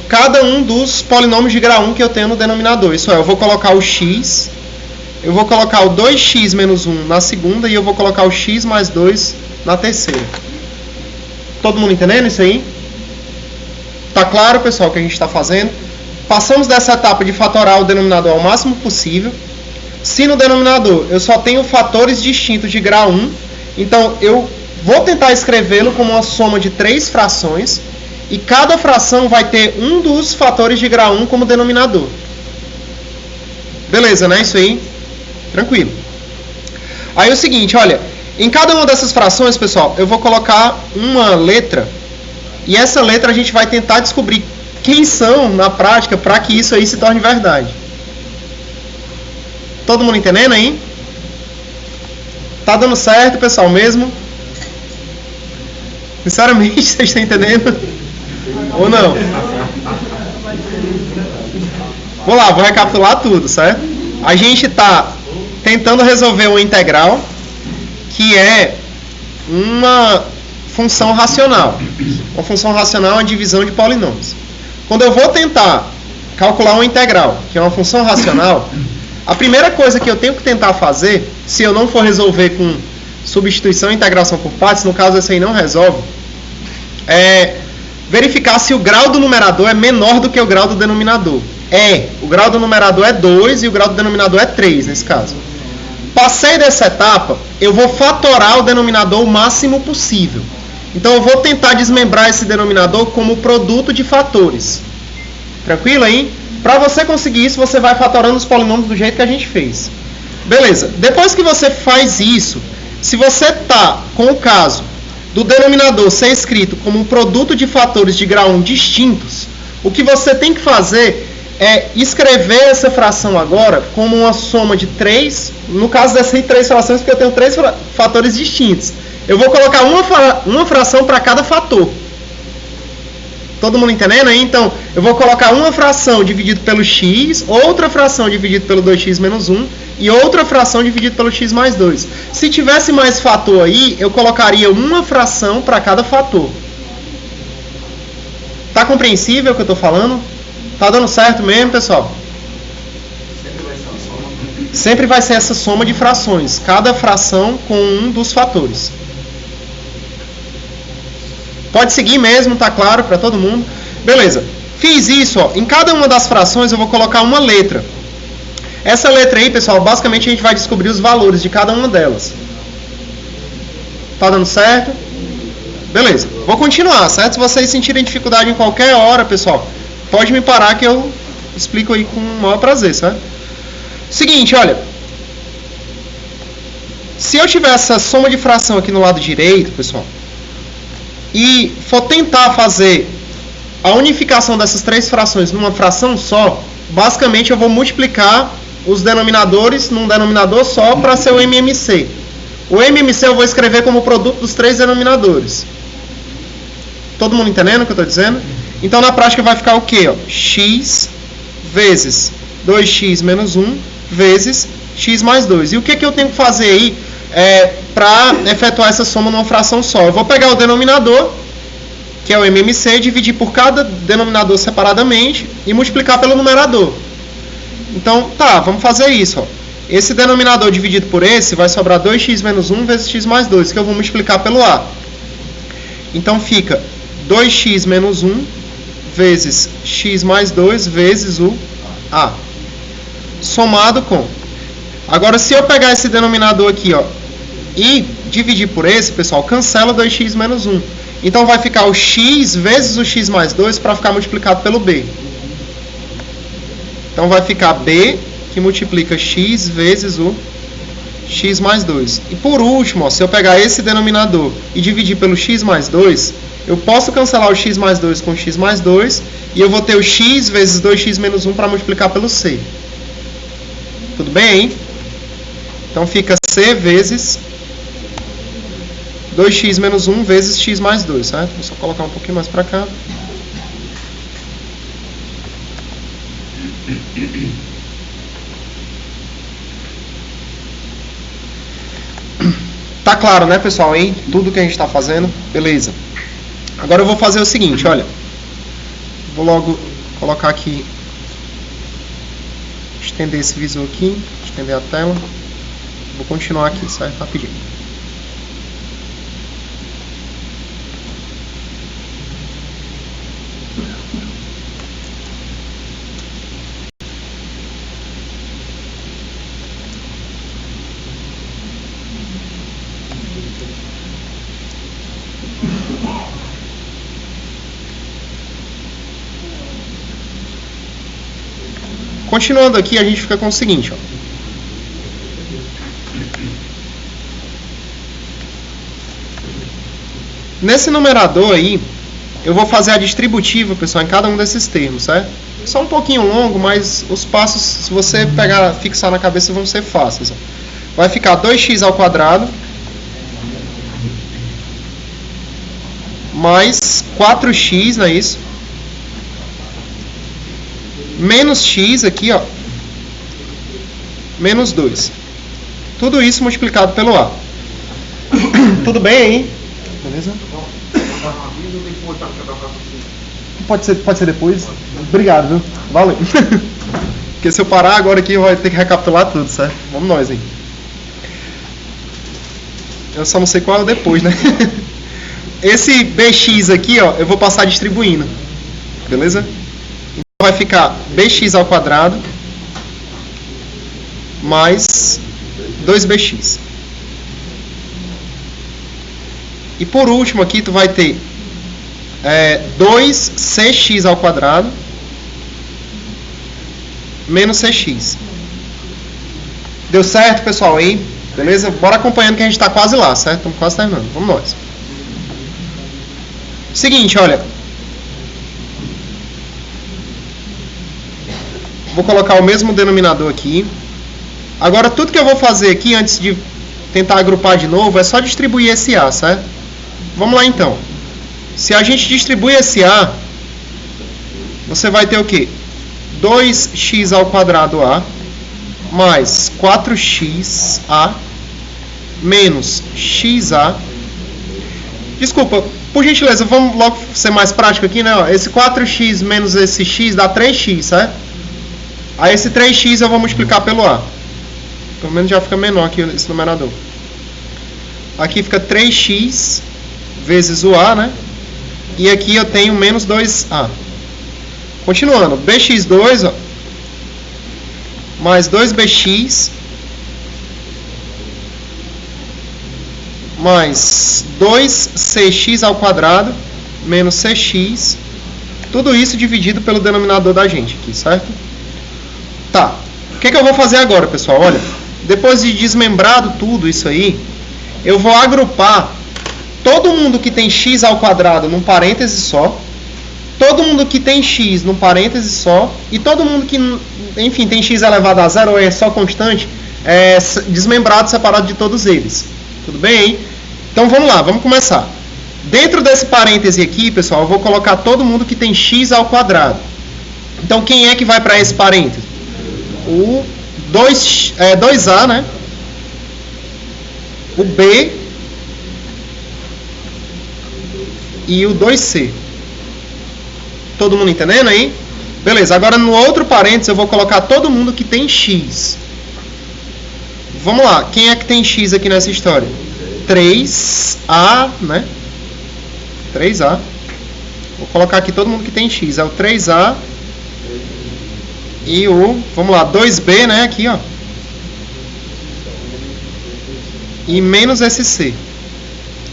cada um dos polinômios de grau 1 que eu tenho no denominador. Isso é, eu vou colocar o x, eu vou colocar o 2x menos 1 na segunda e eu vou colocar o x mais 2 na terceira. Todo mundo entendendo isso aí? Tá claro, pessoal, o que a gente está fazendo? Passamos dessa etapa de fatorar o denominador ao máximo possível. Se no denominador eu só tenho fatores distintos de grau 1, então eu vou tentar escrevê-lo como uma soma de 3 frações, e cada fração vai ter um dos fatores de grau 1 como denominador. Beleza, né? Isso aí? Tranquilo. Aí é o seguinte, olha, em cada uma dessas frações, pessoal, eu vou colocar uma letra, e essa letra a gente vai tentar descobrir quem são na prática para que isso aí se torne verdade. Todo mundo entendendo aí? Tá dando certo, pessoal, mesmo? Sinceramente, vocês estão entendendo? Ou não? Vou lá, vou recapitular tudo, certo? A gente está tentando resolver uma integral que é uma função racional. Uma função racional é uma divisão de polinômios. Quando eu vou tentar calcular uma integral, que é uma função racional, a primeira coisa que eu tenho que tentar fazer, se eu não for resolver com substituição e integração por partes, no caso esse aí não resolve, é verificar se o grau do numerador é menor do que o grau do denominador. O grau do numerador é 2 e o grau do denominador é 3 nesse caso. Passei dessa etapa, eu vou fatorar o denominador o máximo possível. Então eu vou tentar desmembrar esse denominador como produto de fatores. Tranquilo aí? Para você conseguir isso, você vai fatorando os polinômios do jeito que a gente fez. Beleza. Depois que você faz isso, se você está com o caso do denominador ser escrito como um produto de fatores de grau 1 distintos, o que você tem que fazer é escrever essa fração agora como uma soma de 3, no caso dessas aí 3 frações, porque eu tenho 3 fatores distintos. Eu vou colocar uma fração para cada fator. Todo mundo entendendo aí? Então, eu vou colocar uma fração dividido pelo x, outra fração dividido pelo 2x menos 1 e outra fração dividido pelo x mais 2. Se tivesse mais fator aí, eu colocaria uma fração para cada fator. Tá compreensível o que eu estou falando? Tá dando certo mesmo, pessoal? Sempre vai ser uma soma. Sempre vai ser essa soma de frações, cada fração com um dos fatores. Pode seguir mesmo, tá claro para todo mundo? Beleza. Fiz isso, ó. Em cada uma das frações eu vou colocar uma letra. Essa letra aí, pessoal, basicamente a gente vai descobrir os valores de cada uma delas. Tá dando certo? Beleza. Vou continuar, certo? Se vocês sentirem dificuldade em qualquer hora, pessoal, pode me parar que eu explico aí com o maior prazer, certo? Seguinte, olha. Se eu tiver essa soma de fração aqui no lado direito, pessoal, e for tentar fazer a unificação dessas 3 frações numa fração só, basicamente eu vou multiplicar os denominadores num denominador só para ser o MMC. O MMC eu vou escrever como produto dos 3 denominadores. Todo mundo entendendo o que eu estou dizendo? Então na prática vai ficar o quê? X vezes 2x menos 1 vezes x mais 2. E o que eu tenho que fazer aí para efetuar essa soma numa fração só? Eu vou pegar o denominador, que é o MMC, dividir por cada denominador separadamente e multiplicar pelo numerador. Então, tá, vamos fazer isso. Ó. Esse denominador dividido por esse vai sobrar 2x menos 1 vezes x mais 2, que eu vou multiplicar pelo A. Então fica 2x menos 1 vezes x mais 2 vezes o A. Somado com... Agora, se eu pegar esse denominador aqui, ó, e dividir por esse, pessoal, cancela 2x menos 1. Então vai ficar o x vezes o x mais 2 para ficar multiplicado pelo b. Então vai ficar b, que multiplica x vezes o x mais 2. E por último, ó, se eu pegar esse denominador e dividir pelo x mais 2, eu posso cancelar o x mais 2 com o x mais 2, e eu vou ter o x vezes 2x menos 1 para multiplicar pelo c. Tudo bem aí? Então fica c vezes 2x menos 1 vezes x mais 2, certo? Vou só colocar um pouquinho mais para cá. Tá claro, né, pessoal, aí? Tudo que a gente está fazendo? Beleza. Agora eu vou fazer o seguinte, olha. Vou logo colocar aqui, estender esse visor aqui, estender a tela. Vou continuar aqui, certo? Rapidinho. Continuando aqui, a gente fica com o seguinte, ó. Nesse numerador aí, eu vou fazer a distributiva, pessoal, em cada um desses termos, certo? Só um pouquinho longo, mas os passos, se você pegar, fixar na cabeça, vão ser fáceis. Ó. Vai ficar 2x ao quadrado mais 4x, não é isso? Menos x aqui, ó, menos 2. Tudo isso multiplicado pelo A. Tudo bem aí? Beleza? Pode ser depois? Obrigado, viu? Valeu. Porque se eu parar agora aqui, vai ter que recapitular tudo, certo? Vamos nós, hein? Eu só não sei qual é o depois, né? Esse BX aqui, ó, eu vou passar distribuindo. Beleza? Então vai ficar BX ao quadrado mais 2BX. E por último aqui tu vai ter 2CX ao quadrado menos CX. Deu certo, pessoal, aí? Beleza? Bora acompanhando que a gente está quase lá, certo? Estamos quase terminando. Vamos nós. Seguinte, olha. Vou colocar o mesmo denominador aqui. Agora, tudo que eu vou fazer aqui, antes de tentar agrupar de novo, é só distribuir esse A, certo? Vamos lá, então. Se a gente distribui esse A, você vai ter o quê? 2x ao quadrado A mais 4xa menos xa. Desculpa, por gentileza, vamos logo ser mais prático aqui, né? Esse 4x menos esse x dá 3x, certo? Aí esse 3x eu vou multiplicar pelo A. Pelo menos já fica menor aqui esse numerador. Aqui fica 3x vezes o A, né? E aqui eu tenho menos 2A. Continuando, bx2, ó, mais 2bx mais 2cx ao quadrado menos cx. Tudo isso dividido pelo denominador da gente aqui, certo? Tá. O que eu vou fazer agora, pessoal? Olha, depois de desmembrado tudo isso aí, eu vou agrupar todo mundo que tem x ao quadrado num parêntese só, todo mundo que tem x num parêntese só, e todo mundo que, enfim, tem x elevado a zero ou é só constante, desmembrado, separado de todos eles. Tudo bem, hein? Então vamos lá, vamos começar. Dentro desse parêntese aqui, pessoal, eu vou colocar todo mundo que tem x ao quadrado. Então quem é que vai para esse parêntese? O 2A, né? O B e o 2C. Todo mundo entendendo aí? Beleza, agora no outro parênteses eu vou colocar todo mundo que tem x. Vamos lá, quem é que tem x aqui nessa história? 3A, né? 3A. Vou colocar aqui todo mundo que tem x. É o 3A e o, vamos lá, 2B, né? Aqui, ó. E menos esse C.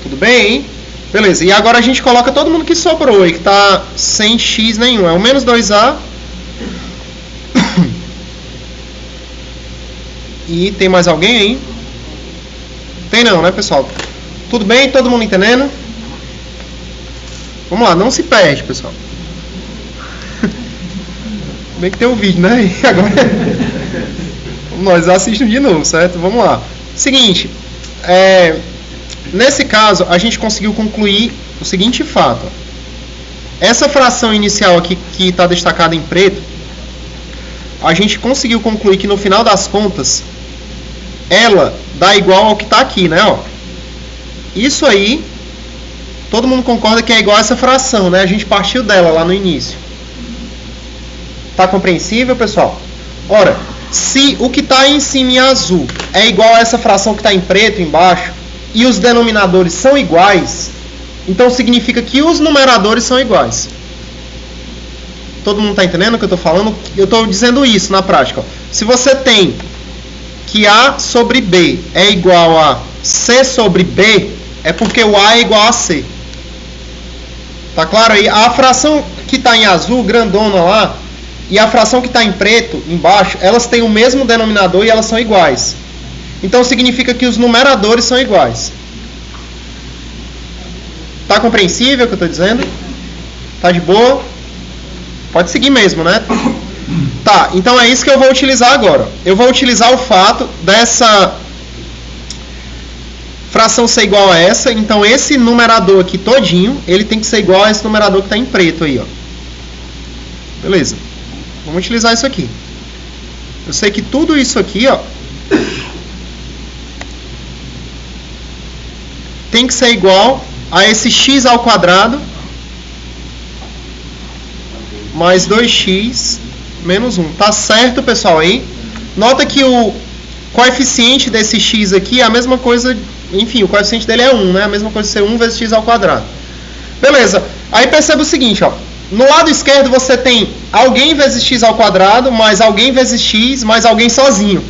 Tudo bem, hein? Beleza, e agora a gente coloca todo mundo que sobrou aí, que está sem x nenhum. É o menos 2A. E tem mais alguém aí? Tem não, né, pessoal? Tudo bem? Todo mundo entendendo? Vamos lá, não se perde, pessoal. Bem que tem um vídeo, né? E agora nós assistimos de novo, certo? Vamos lá. Seguinte, nesse caso, a gente conseguiu concluir o seguinte fato. Essa fração inicial aqui, que está destacada em preto, a gente conseguiu concluir que no final das contas, ela dá igual ao que está aqui, né? Ó. Isso aí, todo mundo concorda que é igual a essa fração, né? A gente partiu dela lá no início. Tá compreensível, pessoal? Ora, se o que está em cima em azul é igual a essa fração que está em preto embaixo, e os denominadores são iguais, então significa que os numeradores são iguais. Todo mundo está entendendo o que eu estou falando? Eu estou dizendo isso na prática. Ó. Se você tem que A sobre B é igual a C sobre B, é porque o A é igual a C. Tá claro aí? A fração que está em azul, grandona lá, e a fração que está em preto, embaixo, elas têm o mesmo denominador e elas são iguais. Então significa que os numeradores são iguais. Tá compreensível o que eu estou dizendo? Tá de boa? Pode seguir mesmo, né? Tá, então é isso que eu vou utilizar agora. Eu vou utilizar o fato dessa fração ser igual a essa. Então esse numerador aqui todinho, ele tem que ser igual a esse numerador que está em preto aí, ó. Beleza. Vamos utilizar isso aqui. Eu sei que tudo isso aqui, ó, tem que ser igual a esse x ao quadrado mais 2x menos 1. Tá certo, pessoal, aí? Nota que o coeficiente desse x aqui é a mesma coisa, enfim, o coeficiente dele é 1, né? A mesma coisa ser 1 vezes x ao quadrado. Beleza. Aí perceba o seguinte, ó. No lado esquerdo você tem alguém vezes x ao quadrado, mais alguém vezes x, mais alguém sozinho.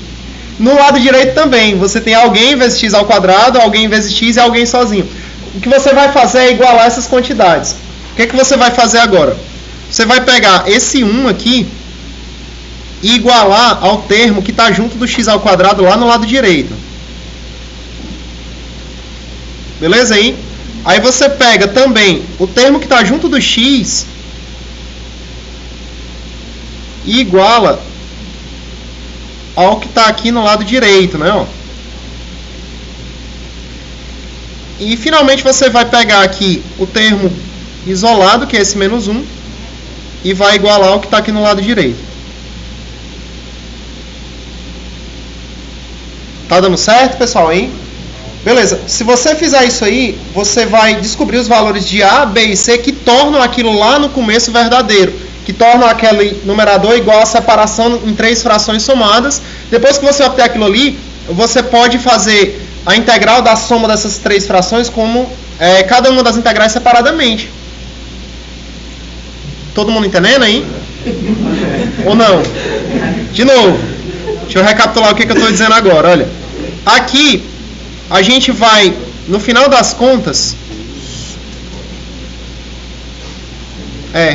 No lado direito também, você tem alguém vezes x ao quadrado, alguém vezes x e alguém sozinho. O que você vai fazer é igualar essas quantidades. O que é que você vai fazer agora? Você vai pegar esse 1 aqui e igualar ao termo que está junto do x ao quadrado lá no lado direito. Beleza aí? Aí você pega também o termo que está junto do x e iguala ao que está aqui no lado direito, né? Ó. E finalmente você vai pegar aqui o termo isolado, que é esse menos 1, e vai igualar ao que está aqui no lado direito. Tá dando certo, pessoal, aí? Beleza. Se você fizer isso aí, você vai descobrir os valores de A, B e C que tornam aquilo lá no começo verdadeiro, que tornam aquele numerador igual a separação em 3 frações somadas. Depois que você obter aquilo ali, você pode fazer a integral da soma dessas 3 frações como cada uma das integrais separadamente. Todo mundo entendendo aí? Ou não? De novo. Deixa eu recapitular o que eu estou dizendo agora. Olha, aqui a gente vai, no final das contas,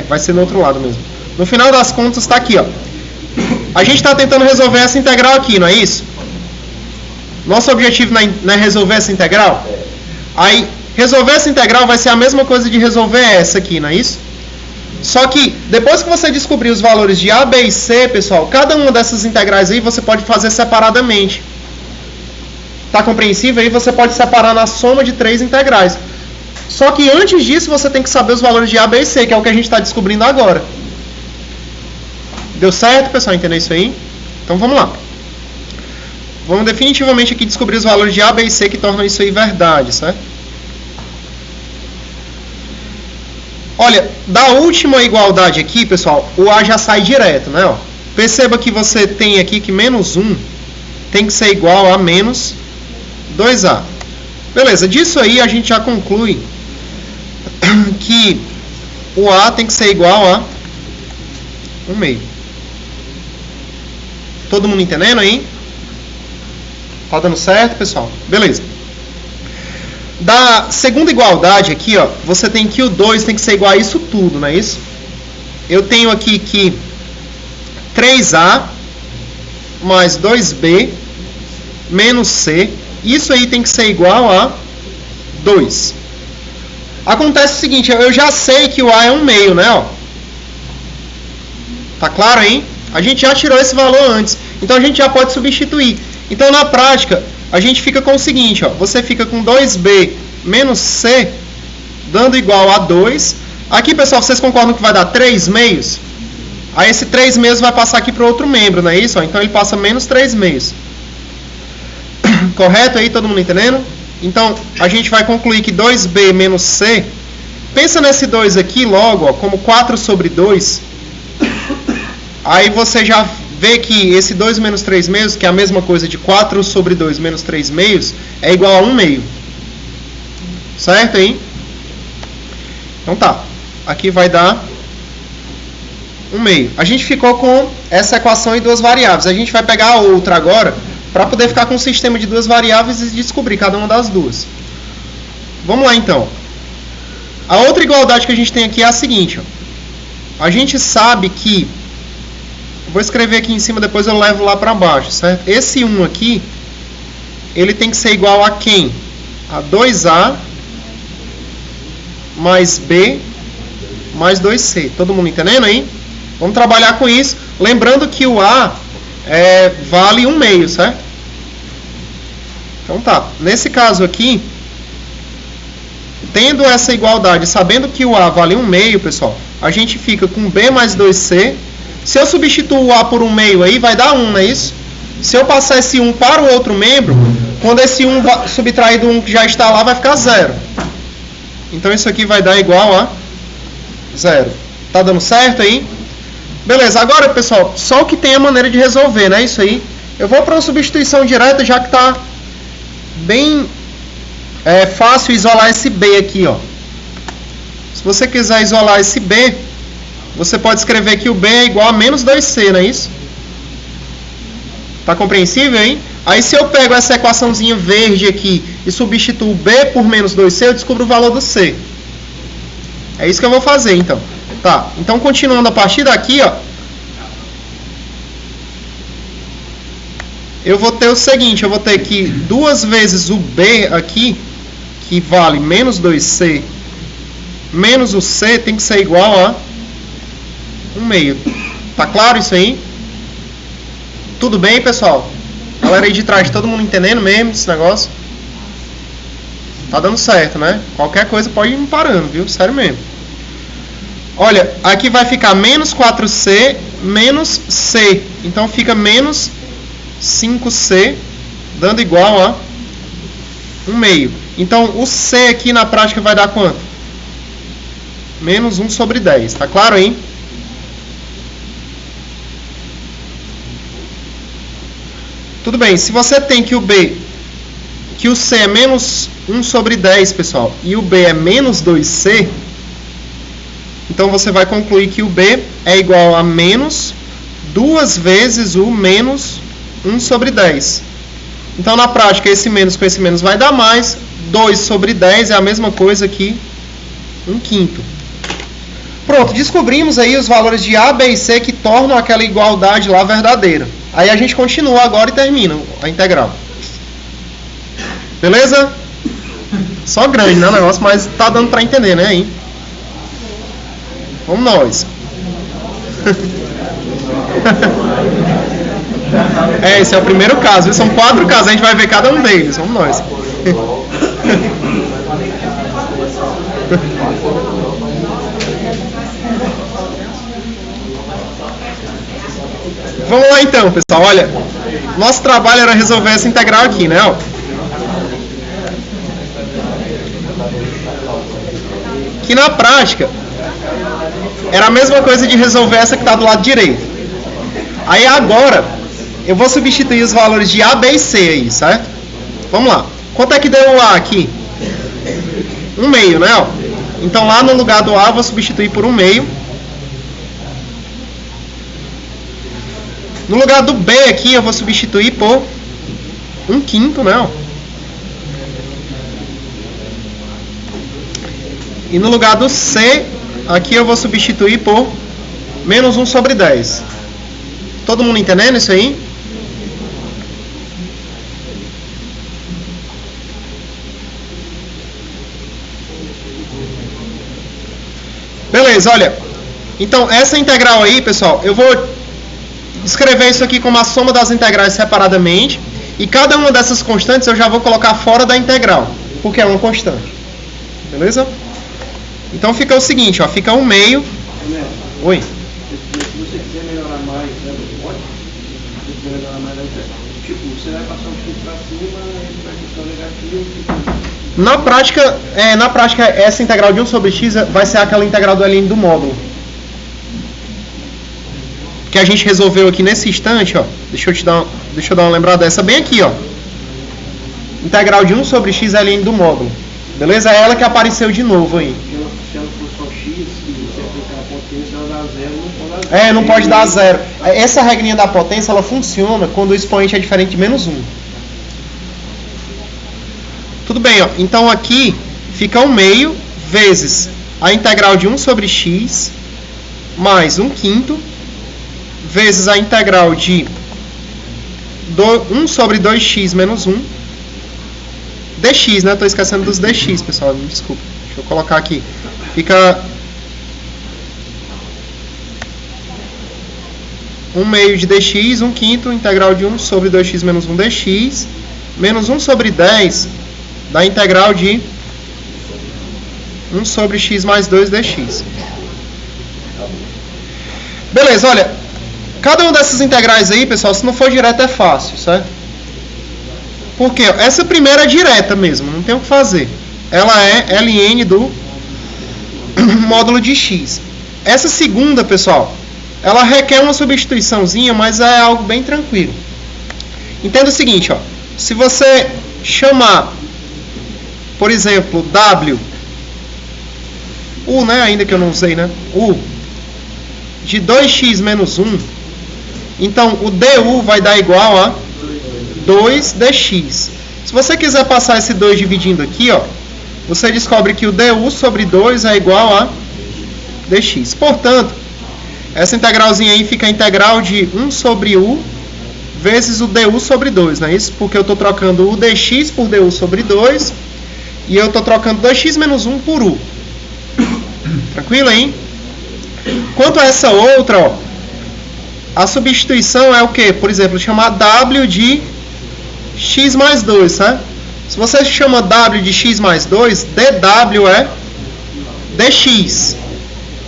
vai ser no outro lado mesmo. No final das contas está aqui, ó. A gente está tentando resolver essa integral aqui, não é isso? Nosso objetivo não é resolver essa integral? Aí, resolver essa integral vai ser a mesma coisa de resolver essa aqui, não é isso? Só que, depois que você descobrir os valores de A, B e C, pessoal, cada uma dessas integrais aí você pode fazer separadamente. Tá compreensível? Aí você pode separar na soma de 3 integrais. Só que antes disso você tem que saber os valores de A, B e C, que é o que a gente está descobrindo agora. Deu certo, pessoal? Entendeu isso aí? Então vamos lá. Vamos definitivamente aqui descobrir os valores de A, B e C que tornam isso aí verdade, certo? Olha, da última igualdade aqui, pessoal, o A já sai direto, né? Ó, perceba que você tem aqui que menos 1 tem que ser igual a menos 2A. Beleza, disso aí a gente já conclui que o A tem que ser igual a 1/2. Todo mundo entendendo aí? Tá dando certo, pessoal? Beleza. Da segunda igualdade aqui, ó, você tem que o 2 tem que ser igual a isso tudo, não é isso? Eu tenho aqui que 3A mais 2B menos C, isso aí tem que ser igual a 2. Acontece o seguinte, eu já sei que o A é 1/2, né? Ó. Tá claro aí? A gente já tirou esse valor antes, então a gente já pode substituir. Então, na prática, a gente fica com o seguinte, ó, você fica com 2B menos C, dando igual a 2. Aqui, pessoal, vocês concordam que vai dar 3/2? Aí esse 3/2 vai passar aqui para outro membro, não é isso? Ó, então ele passa menos 3/2. Correto aí? Todo mundo entendendo? Então, a gente vai concluir que 2B menos C, pensa nesse 2 aqui logo, ó, como 4 sobre 2. Aí você já vê que esse 2 menos 3/2, que é a mesma coisa de 4 sobre 2 menos 3/2, é igual a 1/2. Certo aí? Então tá. Aqui vai dar 1/2. A gente ficou com essa equação em 2 variáveis. A gente vai pegar a outra agora, para poder ficar com um sistema de 2 variáveis e descobrir cada uma das duas. Vamos lá então. A outra igualdade que a gente tem aqui é a seguinte. Ó. A gente sabe que... Vou escrever aqui em cima, depois eu levo lá para baixo, certo? Esse 1 aqui, ele tem que ser igual a quem? A 2A mais B mais 2C. Todo mundo entendendo aí? Vamos trabalhar com isso. Lembrando que o A vale 1/2, certo? Então tá. Nesse caso aqui, tendo essa igualdade, sabendo que o A vale 1/2, pessoal, a gente fica com B mais 2C. Se eu substituo o A por 1/2 aí, vai dar 1, não é isso? Se eu passar esse 1 para o outro membro, Quando esse 1 subtrair do 1 que já está lá, vai ficar 0. Então isso aqui vai dar igual a 0. Tá dando certo aí? Beleza, agora pessoal, só o que tem a maneira de resolver, né? Isso aí. Eu vou para uma substituição direta, já que está bem fácil isolar esse B aqui, ó. Se você quiser isolar esse B, você pode escrever que o B é igual a menos 2C, não é isso? Tá compreensível, hein? Aí se eu pego essa equaçãozinha verde aqui e substituo B por menos 2C, eu descubro o valor do C. É isso que eu vou fazer, então. Tá, então continuando a partir daqui, ó. Eu vou ter o seguinte, eu vou ter que 2 vezes o B aqui, que vale menos 2C, menos o C tem que ser igual a 1/2. Tá claro isso aí? Tudo bem, pessoal? Galera aí de trás, todo mundo entendendo mesmo esse negócio? Tá dando certo, né? Qualquer coisa pode ir me parando, viu? Sério mesmo. Olha, aqui vai ficar menos 4C menos C. Então fica menos 5C, dando igual a 1/2. Então o C aqui na prática vai dar quanto? Menos 1 sobre 10. Tá claro aí? Tudo bem, se você tem que o C é menos 1 sobre 10, pessoal, e o B é menos 2C, então você vai concluir que o B é igual a menos 2 vezes o menos 1 sobre 10. Então, na prática, esse menos com esse menos vai dar mais. 2 sobre 10 é a mesma coisa que 1/5. Pronto, descobrimos aí os valores de A, B e C que tornam aquela igualdade lá verdadeira. Aí a gente continua agora e termina a integral. Beleza? Só grande, né, o negócio, mas tá dando pra entender, né, aí? Vamos nós. Esse é o primeiro caso. São 4 casos, a gente vai ver cada um deles. Vamos nós. Vamos lá então, pessoal. Olha, nosso trabalho era resolver essa integral aqui, né? Ó. Que na prática era a mesma coisa de resolver essa que está do lado direito. Aí agora eu vou substituir os valores de A, B e C aí, certo? Vamos lá. Quanto é que deu o A aqui? 1/2, né? Ó. Então lá no lugar do A eu vou substituir por 1/2. No lugar do B aqui eu vou substituir por 1/5, né? Ó. E no lugar do C, aqui eu vou substituir por menos 1 sobre 10. Todo mundo entendendo isso aí? Beleza, olha. Então, essa integral aí, pessoal, eu vou escrever isso aqui como a soma das integrais separadamente. E cada uma dessas constantes eu já vou colocar fora da integral, porque é uma constante. Beleza? Então fica o seguinte, ó, fica 1/2. Oi. Se você quiser melhorar mais, né, pode. Se você melhorar mais, tipo, você vai passar um x para cima, ele vai ficar negativo. Na prática, essa integral de 1 sobre x vai ser aquela integral do ln do módulo. Que a gente resolveu aqui nesse instante, ó. Deixa eu dar uma lembrada dessa bem aqui, ó. Integral de 1 sobre x ln do módulo. Beleza? É ela que apareceu de novo aí. Se ela for só x, se você aplicar a potência, ela dá 0, não pode dar 0. Não pode dar 0. Essa regrinha da potência, ela funciona quando o expoente é diferente de menos 1. Tudo bem, ó. Então aqui fica 1/2 vezes a integral de 1 sobre x mais 1/5 vezes a integral de 1 sobre 2x menos 1 dx, né? Estou esquecendo dos dx, pessoal. Me desculpa. Deixa eu colocar aqui. Fica 1/2 de dx, 1/5, integral de 1 sobre 2x menos 1 dx, menos 1 sobre 10 da integral de 1 sobre x mais 2 dx. Beleza, olha. Cada uma dessas integrais aí, pessoal, se não for direto é fácil, certo? Porque essa primeira é direta mesmo, não tem o que fazer. Ela é ln do módulo de x. Essa segunda, pessoal, ela requer uma substituiçãozinha, mas é algo bem tranquilo. Entenda o seguinte, ó. Se você chamar, por exemplo, w, u, né, ainda que eu não usei, né, u, de 2x menos 1, então o du vai dar igual a 2dx. Se você quiser passar esse 2 dividindo aqui, ó, você descobre que o du sobre 2 é igual a dx. Portanto, essa integralzinha aí fica a integral de 1 sobre u vezes o du sobre 2, não é isso? Porque eu estou trocando o dx por du sobre 2 e eu estou trocando 2x menos 1 por u. Tranquilo, hein? Quanto a essa outra, ó, a substituição é o que? Por exemplo, chamar w de x mais 2, certo? Se você chama w de x mais 2, dw é dx.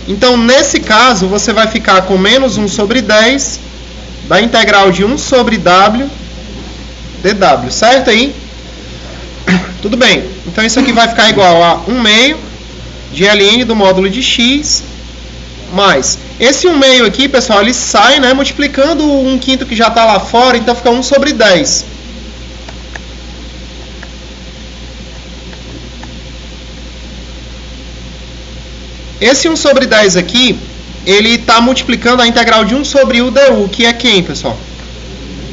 Então, nesse caso, você vai ficar com menos 1 sobre 10 da integral de 1 sobre w dw, certo aí? Tudo bem. Então, isso aqui vai ficar igual a 1 meio de ln do módulo de x mais. Esse 1 meio aqui, pessoal, ele sai, né, multiplicando o 1/5 que já está lá fora, então fica 1 sobre 10. Esse 1 sobre 10 aqui, ele está multiplicando a integral de 1 sobre u du, que é quem, pessoal?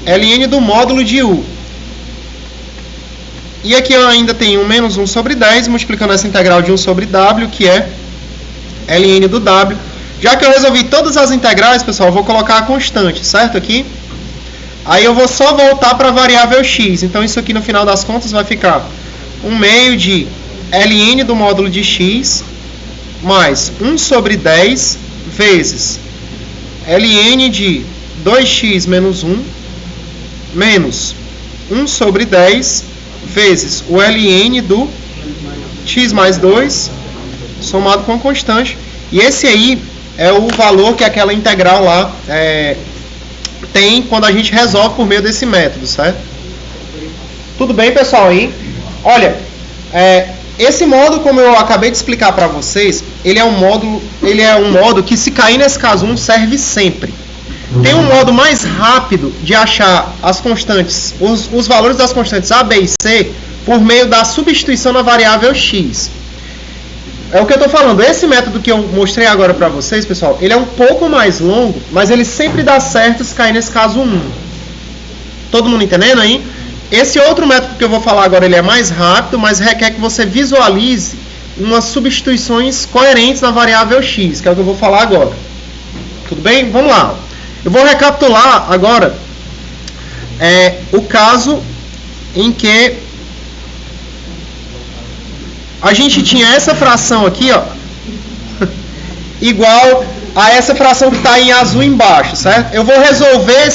ln do módulo de u. E aqui eu ainda tenho menos 1 sobre 10, multiplicando essa integral de 1 sobre w, que é ln do w. Já que eu resolvi todas as integrais, pessoal, eu vou colocar a constante, certo? Aqui. Aí eu vou só voltar para a variável x. Então, isso aqui, no final das contas, vai ficar 1 meio de ln do módulo de x mais 1 sobre 10 vezes ln de 2x menos 1 menos 1 sobre 10 vezes o ln do x mais 2 somado com a constante. E esse aí é o valor que aquela integral lá tem quando a gente resolve por meio desse método, certo? Tudo bem, pessoal? Aí? Olha, esse módulo, como eu acabei de explicar para vocês, ele é um modo que, se cair nesse caso 1, serve sempre. Tem um modo mais rápido de achar as constantes, os valores das constantes a, b e c por meio da substituição na variável x. É o que eu estou falando. Esse método que eu mostrei agora para vocês, pessoal, ele é um pouco mais longo, mas ele sempre dá certo se cair nesse caso 1. Todo mundo entendendo aí? Esse outro método que eu vou falar agora, ele é mais rápido, mas requer que você visualize umas substituições coerentes na variável x, que é o que eu vou falar agora. Tudo bem? Vamos lá. Eu vou recapitular agora o caso em que a gente tinha essa fração aqui, ó, igual a essa fração que está em azul embaixo, certo? Eu vou resolver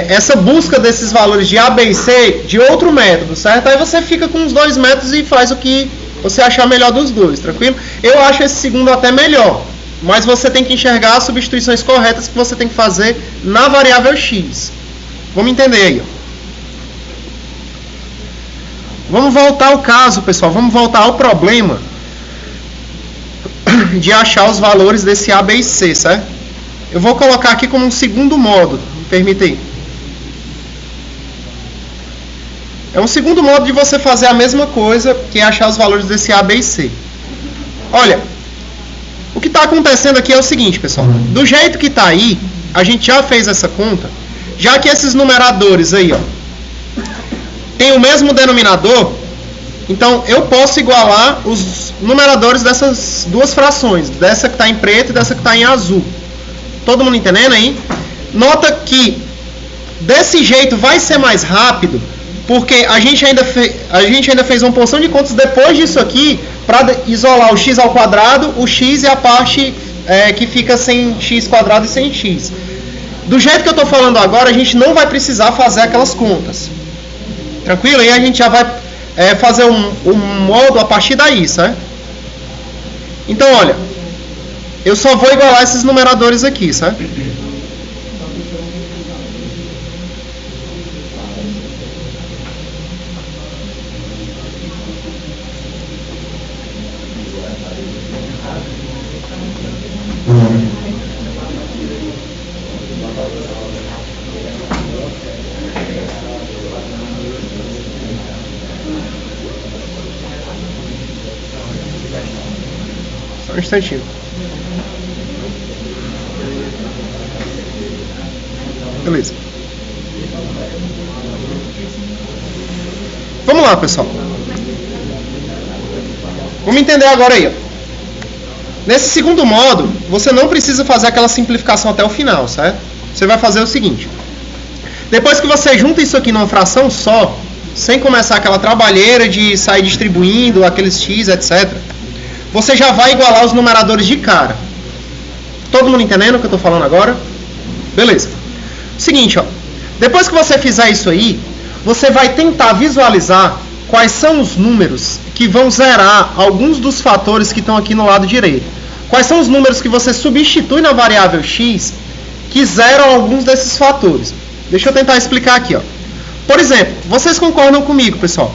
essa busca desses valores de a, b e c de outro método, certo? Aí você fica com os dois métodos e faz o que você achar melhor dos dois, tranquilo? Eu acho esse segundo até melhor, mas você tem que enxergar as substituições corretas que você tem que fazer na variável x. Vamos entender aí, ó. Vamos voltar ao caso, pessoal. Vamos voltar ao problema de achar os valores desse a, b e c, certo? Eu vou colocar aqui como um segundo modo. Me permita aí. É um segundo modo de você fazer a mesma coisa, que é achar os valores desse a, b e c. Olha, o que está acontecendo aqui é o seguinte, pessoal. Do jeito que está aí, a gente já fez essa conta. Já que esses numeradores aí, ó, tem o mesmo denominador, então eu posso igualar os numeradores dessas duas frações, dessa que está em preto e dessa que está em azul. Todo mundo entendendo aí? Nota que desse jeito vai ser mais rápido, porque a gente ainda fez uma porção de contas depois disso aqui para isolar o x ao quadrado, o x e a parte que fica sem x quadrado e sem x. Do jeito que eu estou falando agora, a gente não vai precisar fazer aquelas contas. Tranquilo? Aí a gente já vai fazer um modo a partir daí, certo? Então, olha, eu só vou igualar esses numeradores aqui, certo? instantinho. Beleza. Vamos lá, pessoal. Vamos entender agora aí, ó. Nesse segundo modo, você não precisa fazer aquela simplificação até o final, certo? Você vai fazer o seguinte. Depois que você junta isso aqui numa fração só, sem começar aquela trabalheira de sair distribuindo aqueles x, etc., você já vai igualar os numeradores de cara. Todo mundo entendendo o que eu estou falando agora? Beleza. Seguinte, ó. Depois que você fizer isso aí, você vai tentar visualizar quais são os números que vão zerar alguns dos fatores que estão aqui no lado direito. Quais são os números que você substitui na variável x que zeram alguns desses fatores. Deixa eu tentar explicar aqui, ó. Por exemplo, vocês concordam comigo, pessoal,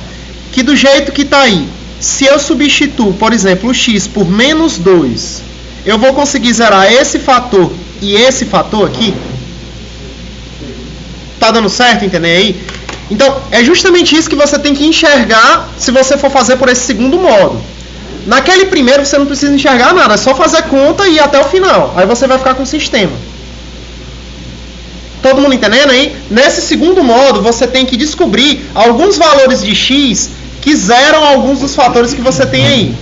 que do jeito que está aí, se eu substituo, por exemplo, o x por menos 2, eu vou conseguir zerar esse fator e esse fator aqui? Tá dando certo, entendeu aí? Então, é justamente isso que você tem que enxergar se você for fazer por esse segundo modo. Naquele primeiro você não precisa enxergar nada, é só fazer conta e ir até o final. Aí você vai ficar com o sistema. Todo mundo entendendo aí? Nesse segundo modo, você tem que descobrir alguns valores de x que zeram alguns dos fatores que você tem aí.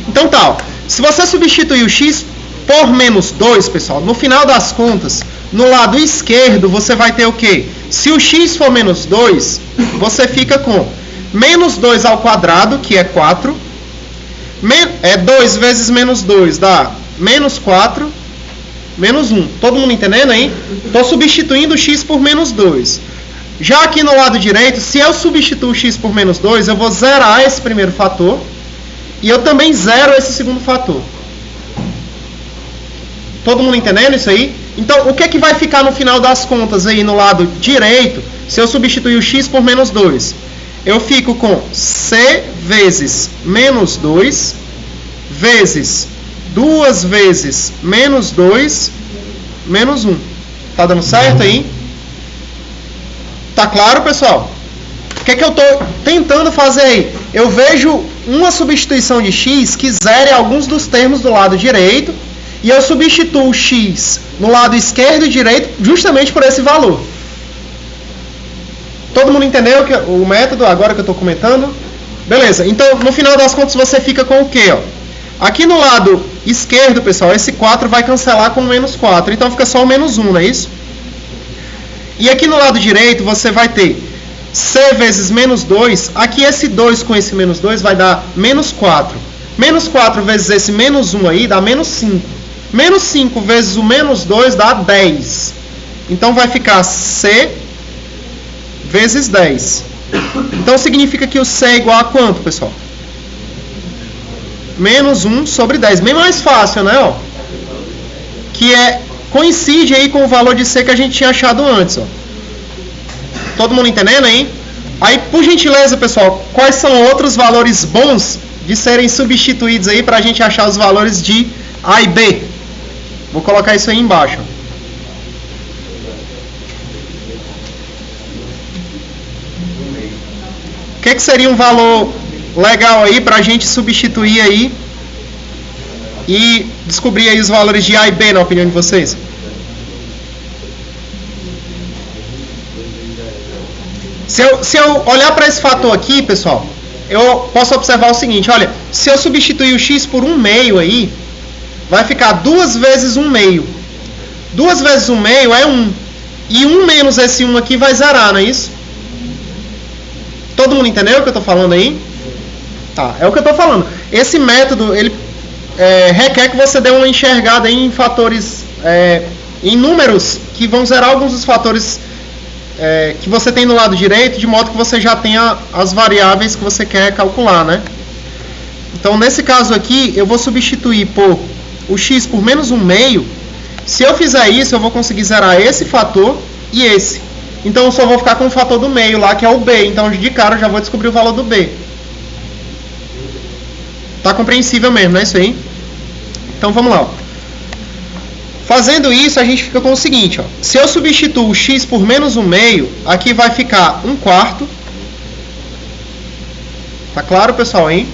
Então tá, ó. Se você substituir o x por menos 2, pessoal, no final das contas, no lado esquerdo, você vai ter o quê? Se o x for menos 2, você fica com menos 2 ao quadrado, que é 4. 2 vezes menos 2 dá menos 4, menos 1. Todo mundo entendendo aí? Estou substituindo o x por menos 2. Já aqui no lado direito, se eu substituir o x por menos 2, eu vou zerar esse primeiro fator. E eu também zero esse segundo fator. Todo mundo entendendo isso aí? Então, o que é que vai ficar no final das contas aí no lado direito, se eu substituir o x por menos 2? Eu fico com c vezes menos 2, vezes 2 vezes menos 2, menos 1. Tá dando certo aí? Tá claro, pessoal? O que é que eu estou tentando fazer aí? Eu vejo uma substituição de x que zere alguns dos termos do lado direito, e eu substituo o x no lado esquerdo e direito justamente por esse valor. Todo mundo entendeu o método agora que eu estou comentando? Beleza, então no final das contas você fica com o quê? Ó? Aqui no lado esquerdo, pessoal, esse 4 vai cancelar com o menos 4, então fica só o menos 1, não é isso? E aqui no lado direito você vai ter c vezes menos 2, aqui esse 2 com esse menos 2 vai dar menos 4. Menos 4 vezes esse menos 1 aí dá menos 5. Menos 5 vezes o menos 2 dá 10. Então vai ficar c vezes 10. Então significa que o c é igual a quanto, pessoal? Menos 1 sobre 10. Bem mais fácil, né? Ó? Que coincide aí com o valor de c que a gente tinha achado antes. Ó. Todo mundo entendendo aí? Aí, por gentileza, pessoal, quais são outros valores bons de serem substituídos aí para a gente achar os valores de A e B? Vou colocar isso aí embaixo. O que seria um valor legal aí para a gente substituir aí e descobrir aí os valores de A e B, na opinião de vocês? Se eu olhar para esse fator aqui, pessoal, eu posso observar o seguinte, olha, se eu substituir o x por 1/2 aí, vai ficar 2 vezes 1/2. 2 vezes 1/2 é 1. E 1 menos esse 1 aqui vai zerar, não é isso? Todo mundo entendeu o que eu estou falando aí? Tá, é o que eu estou falando. Esse método, ele requer que você dê uma enxergada em fatores, em números que vão zerar alguns dos fatores que você tem no lado direito, de modo que você já tenha as variáveis que você quer calcular, né? Então, nesse caso aqui, eu vou substituir por o x por menos 1/2. Se eu fizer isso, eu vou conseguir zerar esse fator e esse. Então, eu só vou ficar com o fator do meio lá, que é o b. Então, de cara, eu já vou descobrir o valor do b. Tá compreensível mesmo, não é isso aí? Então, vamos lá. Ó. Fazendo isso, a gente fica com o seguinte. Ó. Se eu substituo o x por menos 1/2, aqui vai ficar 1/4. Tá claro, pessoal, hein?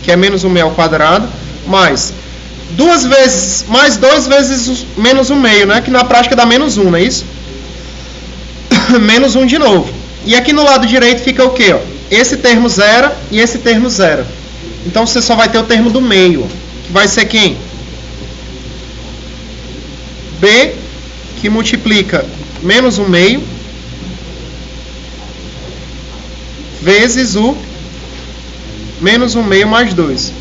Que é menos 1/2 ao quadrado. Mais 2 vezes, mais 2 vezes menos 1 meio, né? Que na prática dá menos 1, não é isso? Menos 1 de novo. E aqui no lado direito fica o quê? Ó? Esse termo zero e esse termo zero. Então você só vai ter o termo do meio, que vai ser quem? B, que multiplica menos 1 meio, vezes o menos 1 meio mais 2.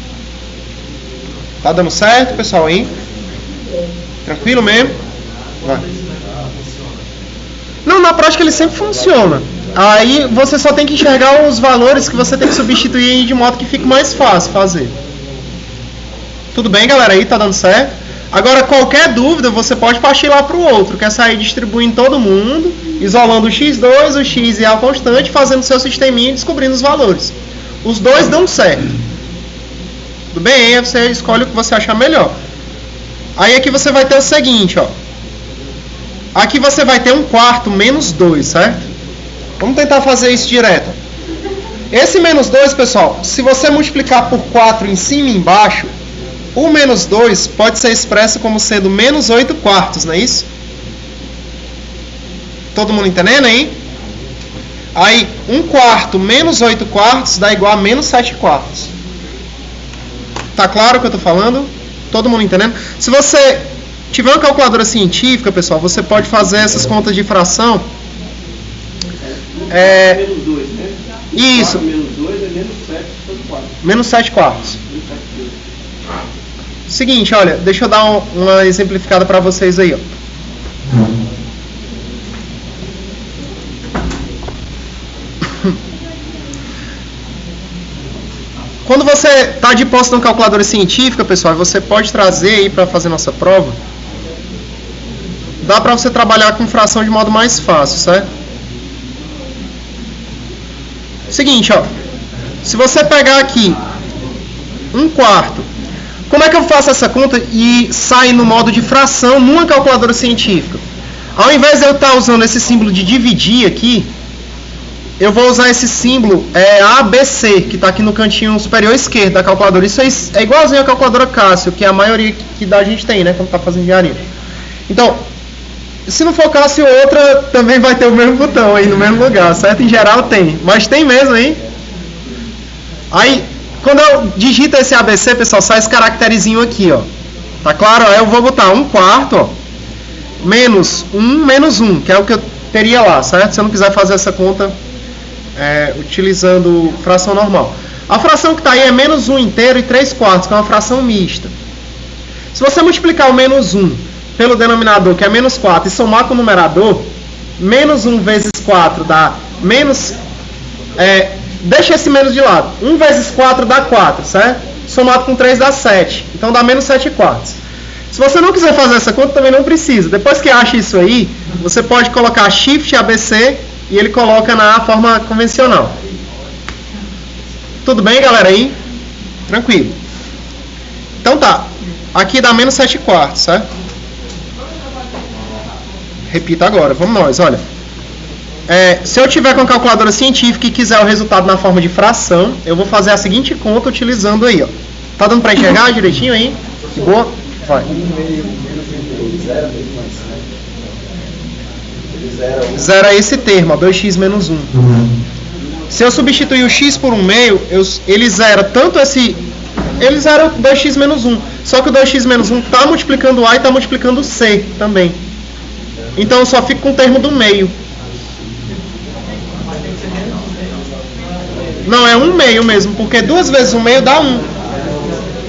Tá dando certo, pessoal, hein? Tranquilo mesmo? Vai. Não, na prática ele sempre funciona. Aí você só tem que enxergar os valores que você tem que substituir de modo que fique mais fácil fazer. Tudo bem, galera? Aí tá dando certo? Agora, qualquer dúvida, você pode partir lá para o outro, que é sair distribuindo todo mundo, isolando o x2, o x e a constante, fazendo seu sisteminha e descobrindo os valores. Os dois dão certo. Tudo bem? Aí você escolhe o que você achar melhor. Aí aqui você vai ter o seguinte, ó. Aqui você vai ter 1/4 menos 2, certo? Vamos tentar fazer isso direto. Esse menos 2, pessoal, se você multiplicar por 4 em cima e embaixo, o menos 2 pode ser expresso como sendo menos 8/4, não é isso? Todo mundo entendendo aí? Aí, 1/4 menos 8/4 dá igual a menos 7/4. Tá claro o que eu tô falando? Todo mundo entendendo? Se você tiver uma calculadora científica, pessoal, você pode fazer essas contas de fração. Menos 2, né? Isso. 4 menos 2 é menos 7/4. Menos 7/4. Seguinte, olha, deixa eu dar uma exemplificada para vocês aí, ó. Quando você está de posse de uma calculadora científica, pessoal, você pode trazer aí para fazer nossa prova. Dá para você trabalhar com fração de modo mais fácil, certo? Seguinte, ó. Se você pegar aqui 1/4, como é que eu faço essa conta e sai no modo de fração numa calculadora científica? Ao invés de eu estar usando esse símbolo de dividir aqui, eu vou usar esse símbolo ABC, que está aqui no cantinho superior esquerdo da calculadora. Isso é igualzinho à calculadora Cássio, que é a maioria que a gente tem, né, quando está fazendo engenharia. Então, se não for Cássio, outra também vai ter o mesmo botão aí no mesmo lugar, certo? Em geral tem, mas tem mesmo aí. Aí, quando eu digito esse ABC, pessoal, sai esse caracterizinho aqui, ó. Tá claro? Aí eu vou botar 1/4, ó, menos 1 menos 1, que é o que eu teria lá, certo? Se eu não quiser fazer essa conta utilizando fração normal. A fração que está aí é menos 1 inteiro e 3/4, que é uma fração mista. Se você multiplicar o menos 1 pelo denominador, que é menos 4, e somar com o numerador, menos 1 vezes 4 dá menos... deixa esse menos de lado. 1 vezes 4 dá 4, certo? Somado com 3 dá 7. Então dá menos 7/4. Se você não quiser fazer essa conta, também não precisa. Depois que acha isso aí, você pode colocar Shift ABC e ele coloca na forma convencional. Tudo bem, galera? Aí? Tranquilo. Então tá. Aqui dá menos 7/4, certo? Repita agora. Vamos nós, olha. Se eu tiver com a calculadora científica e quiser o resultado na forma de fração, eu vou fazer a seguinte conta utilizando aí, ó. Tá dando para enxergar direitinho aí? De boa? Vai. Zero é esse termo, ó, 2x menos 1. Se eu substituir o x por 1 meio, ele zera tanto esse... Ele zera 2x menos 1. Só que o 2x menos 1 está multiplicando o a e está multiplicando o c também. Então eu só fico com o termo do meio. Não, é 1 meio mesmo, porque 2 vezes 1 meio dá 1.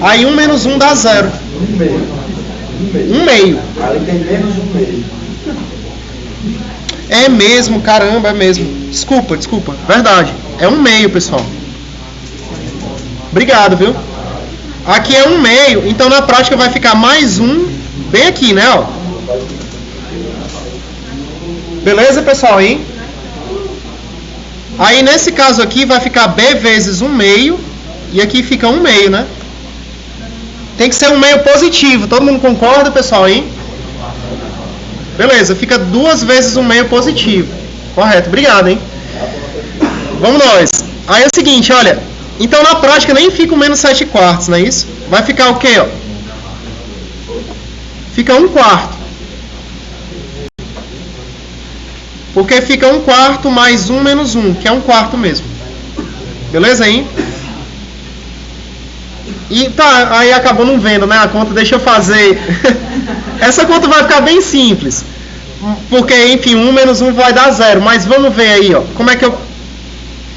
Aí 1 menos 1 dá 0. 1 meio. Aí tem menos 1 meio. É mesmo, caramba, é mesmo. Desculpa. Verdade. É 1 meio, pessoal. Obrigado, viu? Aqui é 1 meio, então na prática vai ficar mais 1 bem aqui, né? Ó. Beleza, pessoal, hein? Aí nesse caso aqui vai ficar B vezes 1 meio. E aqui fica 1 meio, né? Tem que ser 1 meio positivo. Todo mundo concorda, pessoal, hein? Beleza, fica 2 vezes 1 meio positivo. Correto, obrigado, hein? Vamos nós. Aí é o seguinte, olha. Então na prática nem fica o menos 7/4, não é isso? Vai ficar o quê, ó? fica 1/4. Porque fica 1/4 mais 1 menos 1, que é 1/4 mesmo. Beleza aí? E tá, aí acabou não vendo, né? A conta, deixa eu fazer. Essa conta vai ficar bem simples. Porque, enfim, 1 menos 1 vai dar 0. Mas vamos ver aí, ó. Como é que eu...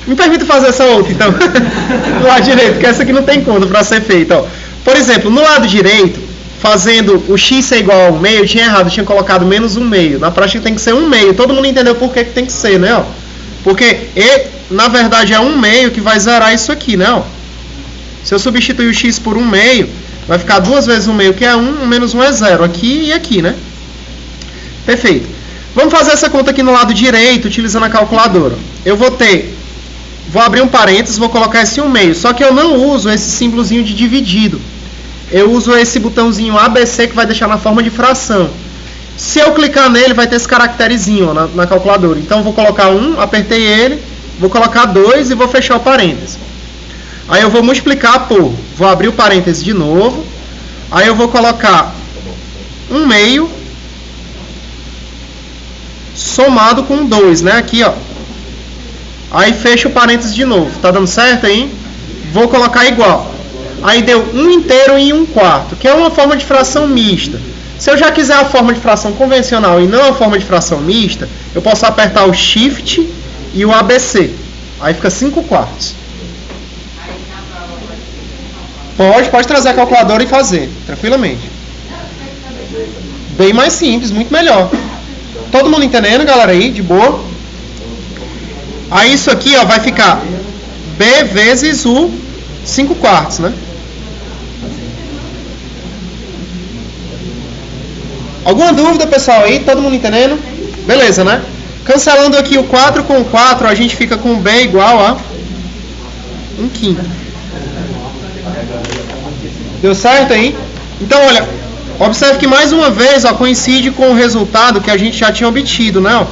Me permita fazer essa outra, então. Do lado direito, porque essa aqui não tem conta para ser feita, ó. Por exemplo, no lado direito, fazendo o x ser igual ao meio, eu tinha errado, eu tinha colocado menos 1/2. Na prática tem que ser 1/2. Todo mundo entendeu por que tem que ser, né? Ó? Porque, na verdade, é 1/2 que vai zerar isso aqui, né? Ó? Se eu substituir o x por 1/2, vai ficar 2 vezes 1/2, que é 1, 1 menos 1 é 0. Aqui e aqui, né? Perfeito. Vamos fazer essa conta aqui no lado direito, utilizando a calculadora. Eu vou abrir um parênteses, vou colocar esse 1/2. Só que eu não uso esse símbolozinho de dividido. Eu uso esse botãozinho ABC que vai deixar na forma de fração. Se eu clicar nele, vai ter esse caracterezinho ó, na calculadora. Então, eu vou colocar 1, apertei ele, vou colocar 2 e vou fechar o parênteses. Aí eu vou multiplicar por, vou abrir o parênteses de novo, aí eu vou colocar 1/2 somado com 2, né? Aqui, ó. Aí fecho o parênteses de novo. Tá dando certo aí? Vou colocar igual. Aí deu 1/2 e 1/4, que é uma forma de fração mista. Se eu já quiser a forma de fração convencional e não a forma de fração mista, eu posso apertar o Shift e o ABC. Aí fica 5/4. Pode trazer a calculadora e fazer, tranquilamente. Bem mais simples, muito melhor. Todo mundo entendendo, galera, aí, de boa? Aí isso aqui, ó, vai ficar B vezes o 5/4, né? Alguma dúvida, pessoal, aí? Todo mundo entendendo? Beleza, né? Cancelando aqui o 4 com o 4, a gente fica com B igual a 1/5. Deu certo aí? Então, olha, observe que mais uma vez, ó, coincide com o resultado que a gente já tinha obtido, né? Ó.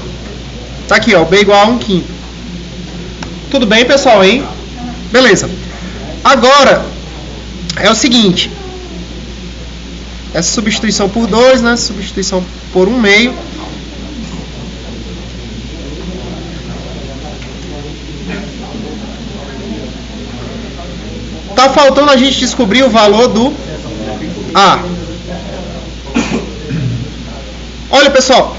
Tá aqui, ó, B igual a 1/5. Tudo bem, pessoal, aí? Beleza. Agora, é o seguinte. Essa substituição por 2, né? Substituição por 1/2. Tá faltando a gente descobrir o valor do A. Olha, pessoal.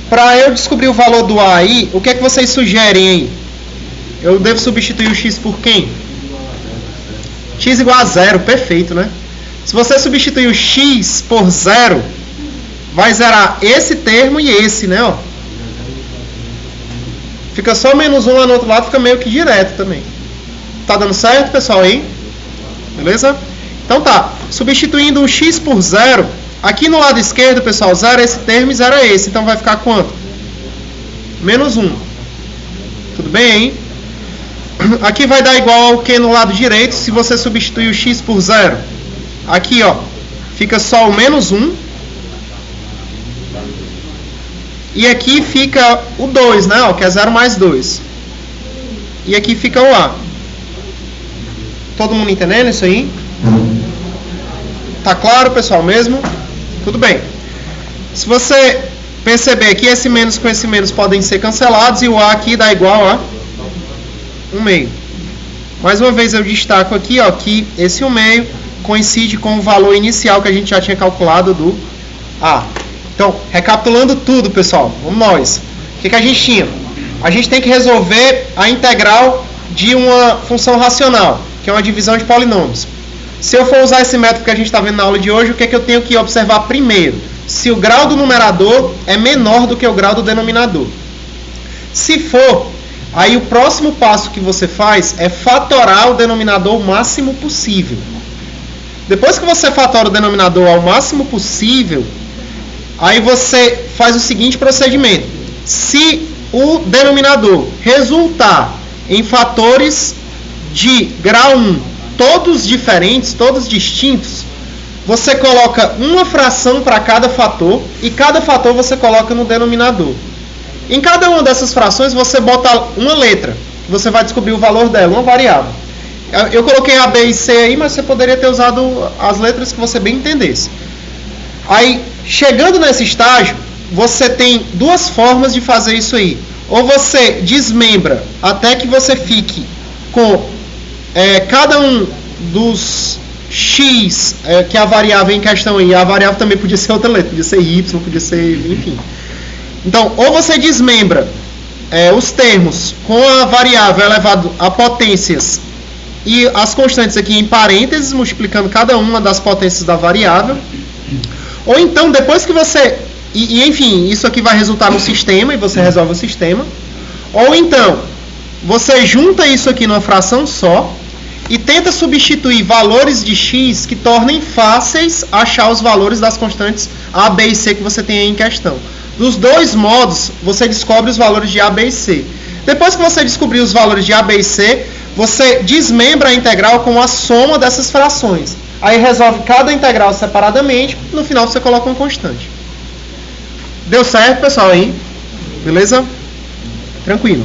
Para eu descobrir o valor do A aí, o que é que vocês sugerem aí? Eu devo substituir o x por quem? X igual a 0, perfeito, né? Se você substituir o x por 0, vai zerar esse termo e esse, né? Ó. Fica só menos 1 lá no outro lado, fica meio que direto também. Tá dando certo, pessoal, aí? Beleza? Então tá. Substituindo o x por 0, aqui no lado esquerdo, pessoal, 0 é esse termo e 0 é esse. Então vai ficar quanto? Menos 1. Tudo bem, hein? Aqui vai dar igual ao que no lado direito, se você substituir o x por 0. Aqui, ó, fica só o menos 1. E aqui fica o 2, né? Ó, que é 0 mais 2. E aqui fica o A. Todo mundo entendendo isso aí? Tá claro, pessoal, mesmo? Tudo bem. Se você perceber que esse menos com esse menos podem ser cancelados e o A aqui dá igual a 1/2. Mais uma vez eu destaco aqui, ó, que esse 1/2 coincide com o valor inicial que a gente já tinha calculado do A. Então, recapitulando tudo, pessoal, vamos nós. O que a gente tinha? A gente tem que resolver a integral de uma função racional, que é uma divisão de polinômios. Se eu for usar esse método que a gente está vendo na aula de hoje, o que é que eu tenho que observar primeiro? Se o grau do numerador é menor do que o grau do denominador. Se for, aí o próximo passo que você faz é fatorar o denominador o máximo possível. Depois que você fatora o denominador ao máximo possível, aí você faz o seguinte procedimento. Se o denominador resultar em fatores de grau 1, todos diferentes, todos distintos, você coloca uma fração para cada fator e cada fator você coloca no denominador. Em cada uma dessas frações você bota uma letra, que você vai descobrir o valor dela, uma variável. Eu coloquei A, B e C aí, mas você poderia ter usado as letras que você bem entendesse. Aí, chegando nesse estágio, você tem duas formas de fazer isso aí. Ou você desmembra até que você fique com cada um dos x, que é a variável em questão aí. A variável também podia ser outra letra, podia ser y, podia ser, enfim. Então, ou você desmembra os termos com a variável elevado a potências e as constantes aqui em parênteses, multiplicando cada uma das potências da variável. Ou então, depois que você... enfim, isso aqui vai resultar no sistema e você resolve o sistema. Ou então, você junta isso aqui numa fração só e tenta substituir valores de x que tornem fáceis achar os valores das constantes A, B e C que você tem aí em questão. Dos dois modos, você descobre os valores de A, B e C. Depois que você descobrir os valores de A, B e C, você desmembra a integral com a soma dessas frações. Aí resolve cada integral separadamente, no final você coloca uma constante. Deu certo, pessoal, aí? Beleza? Tranquilo.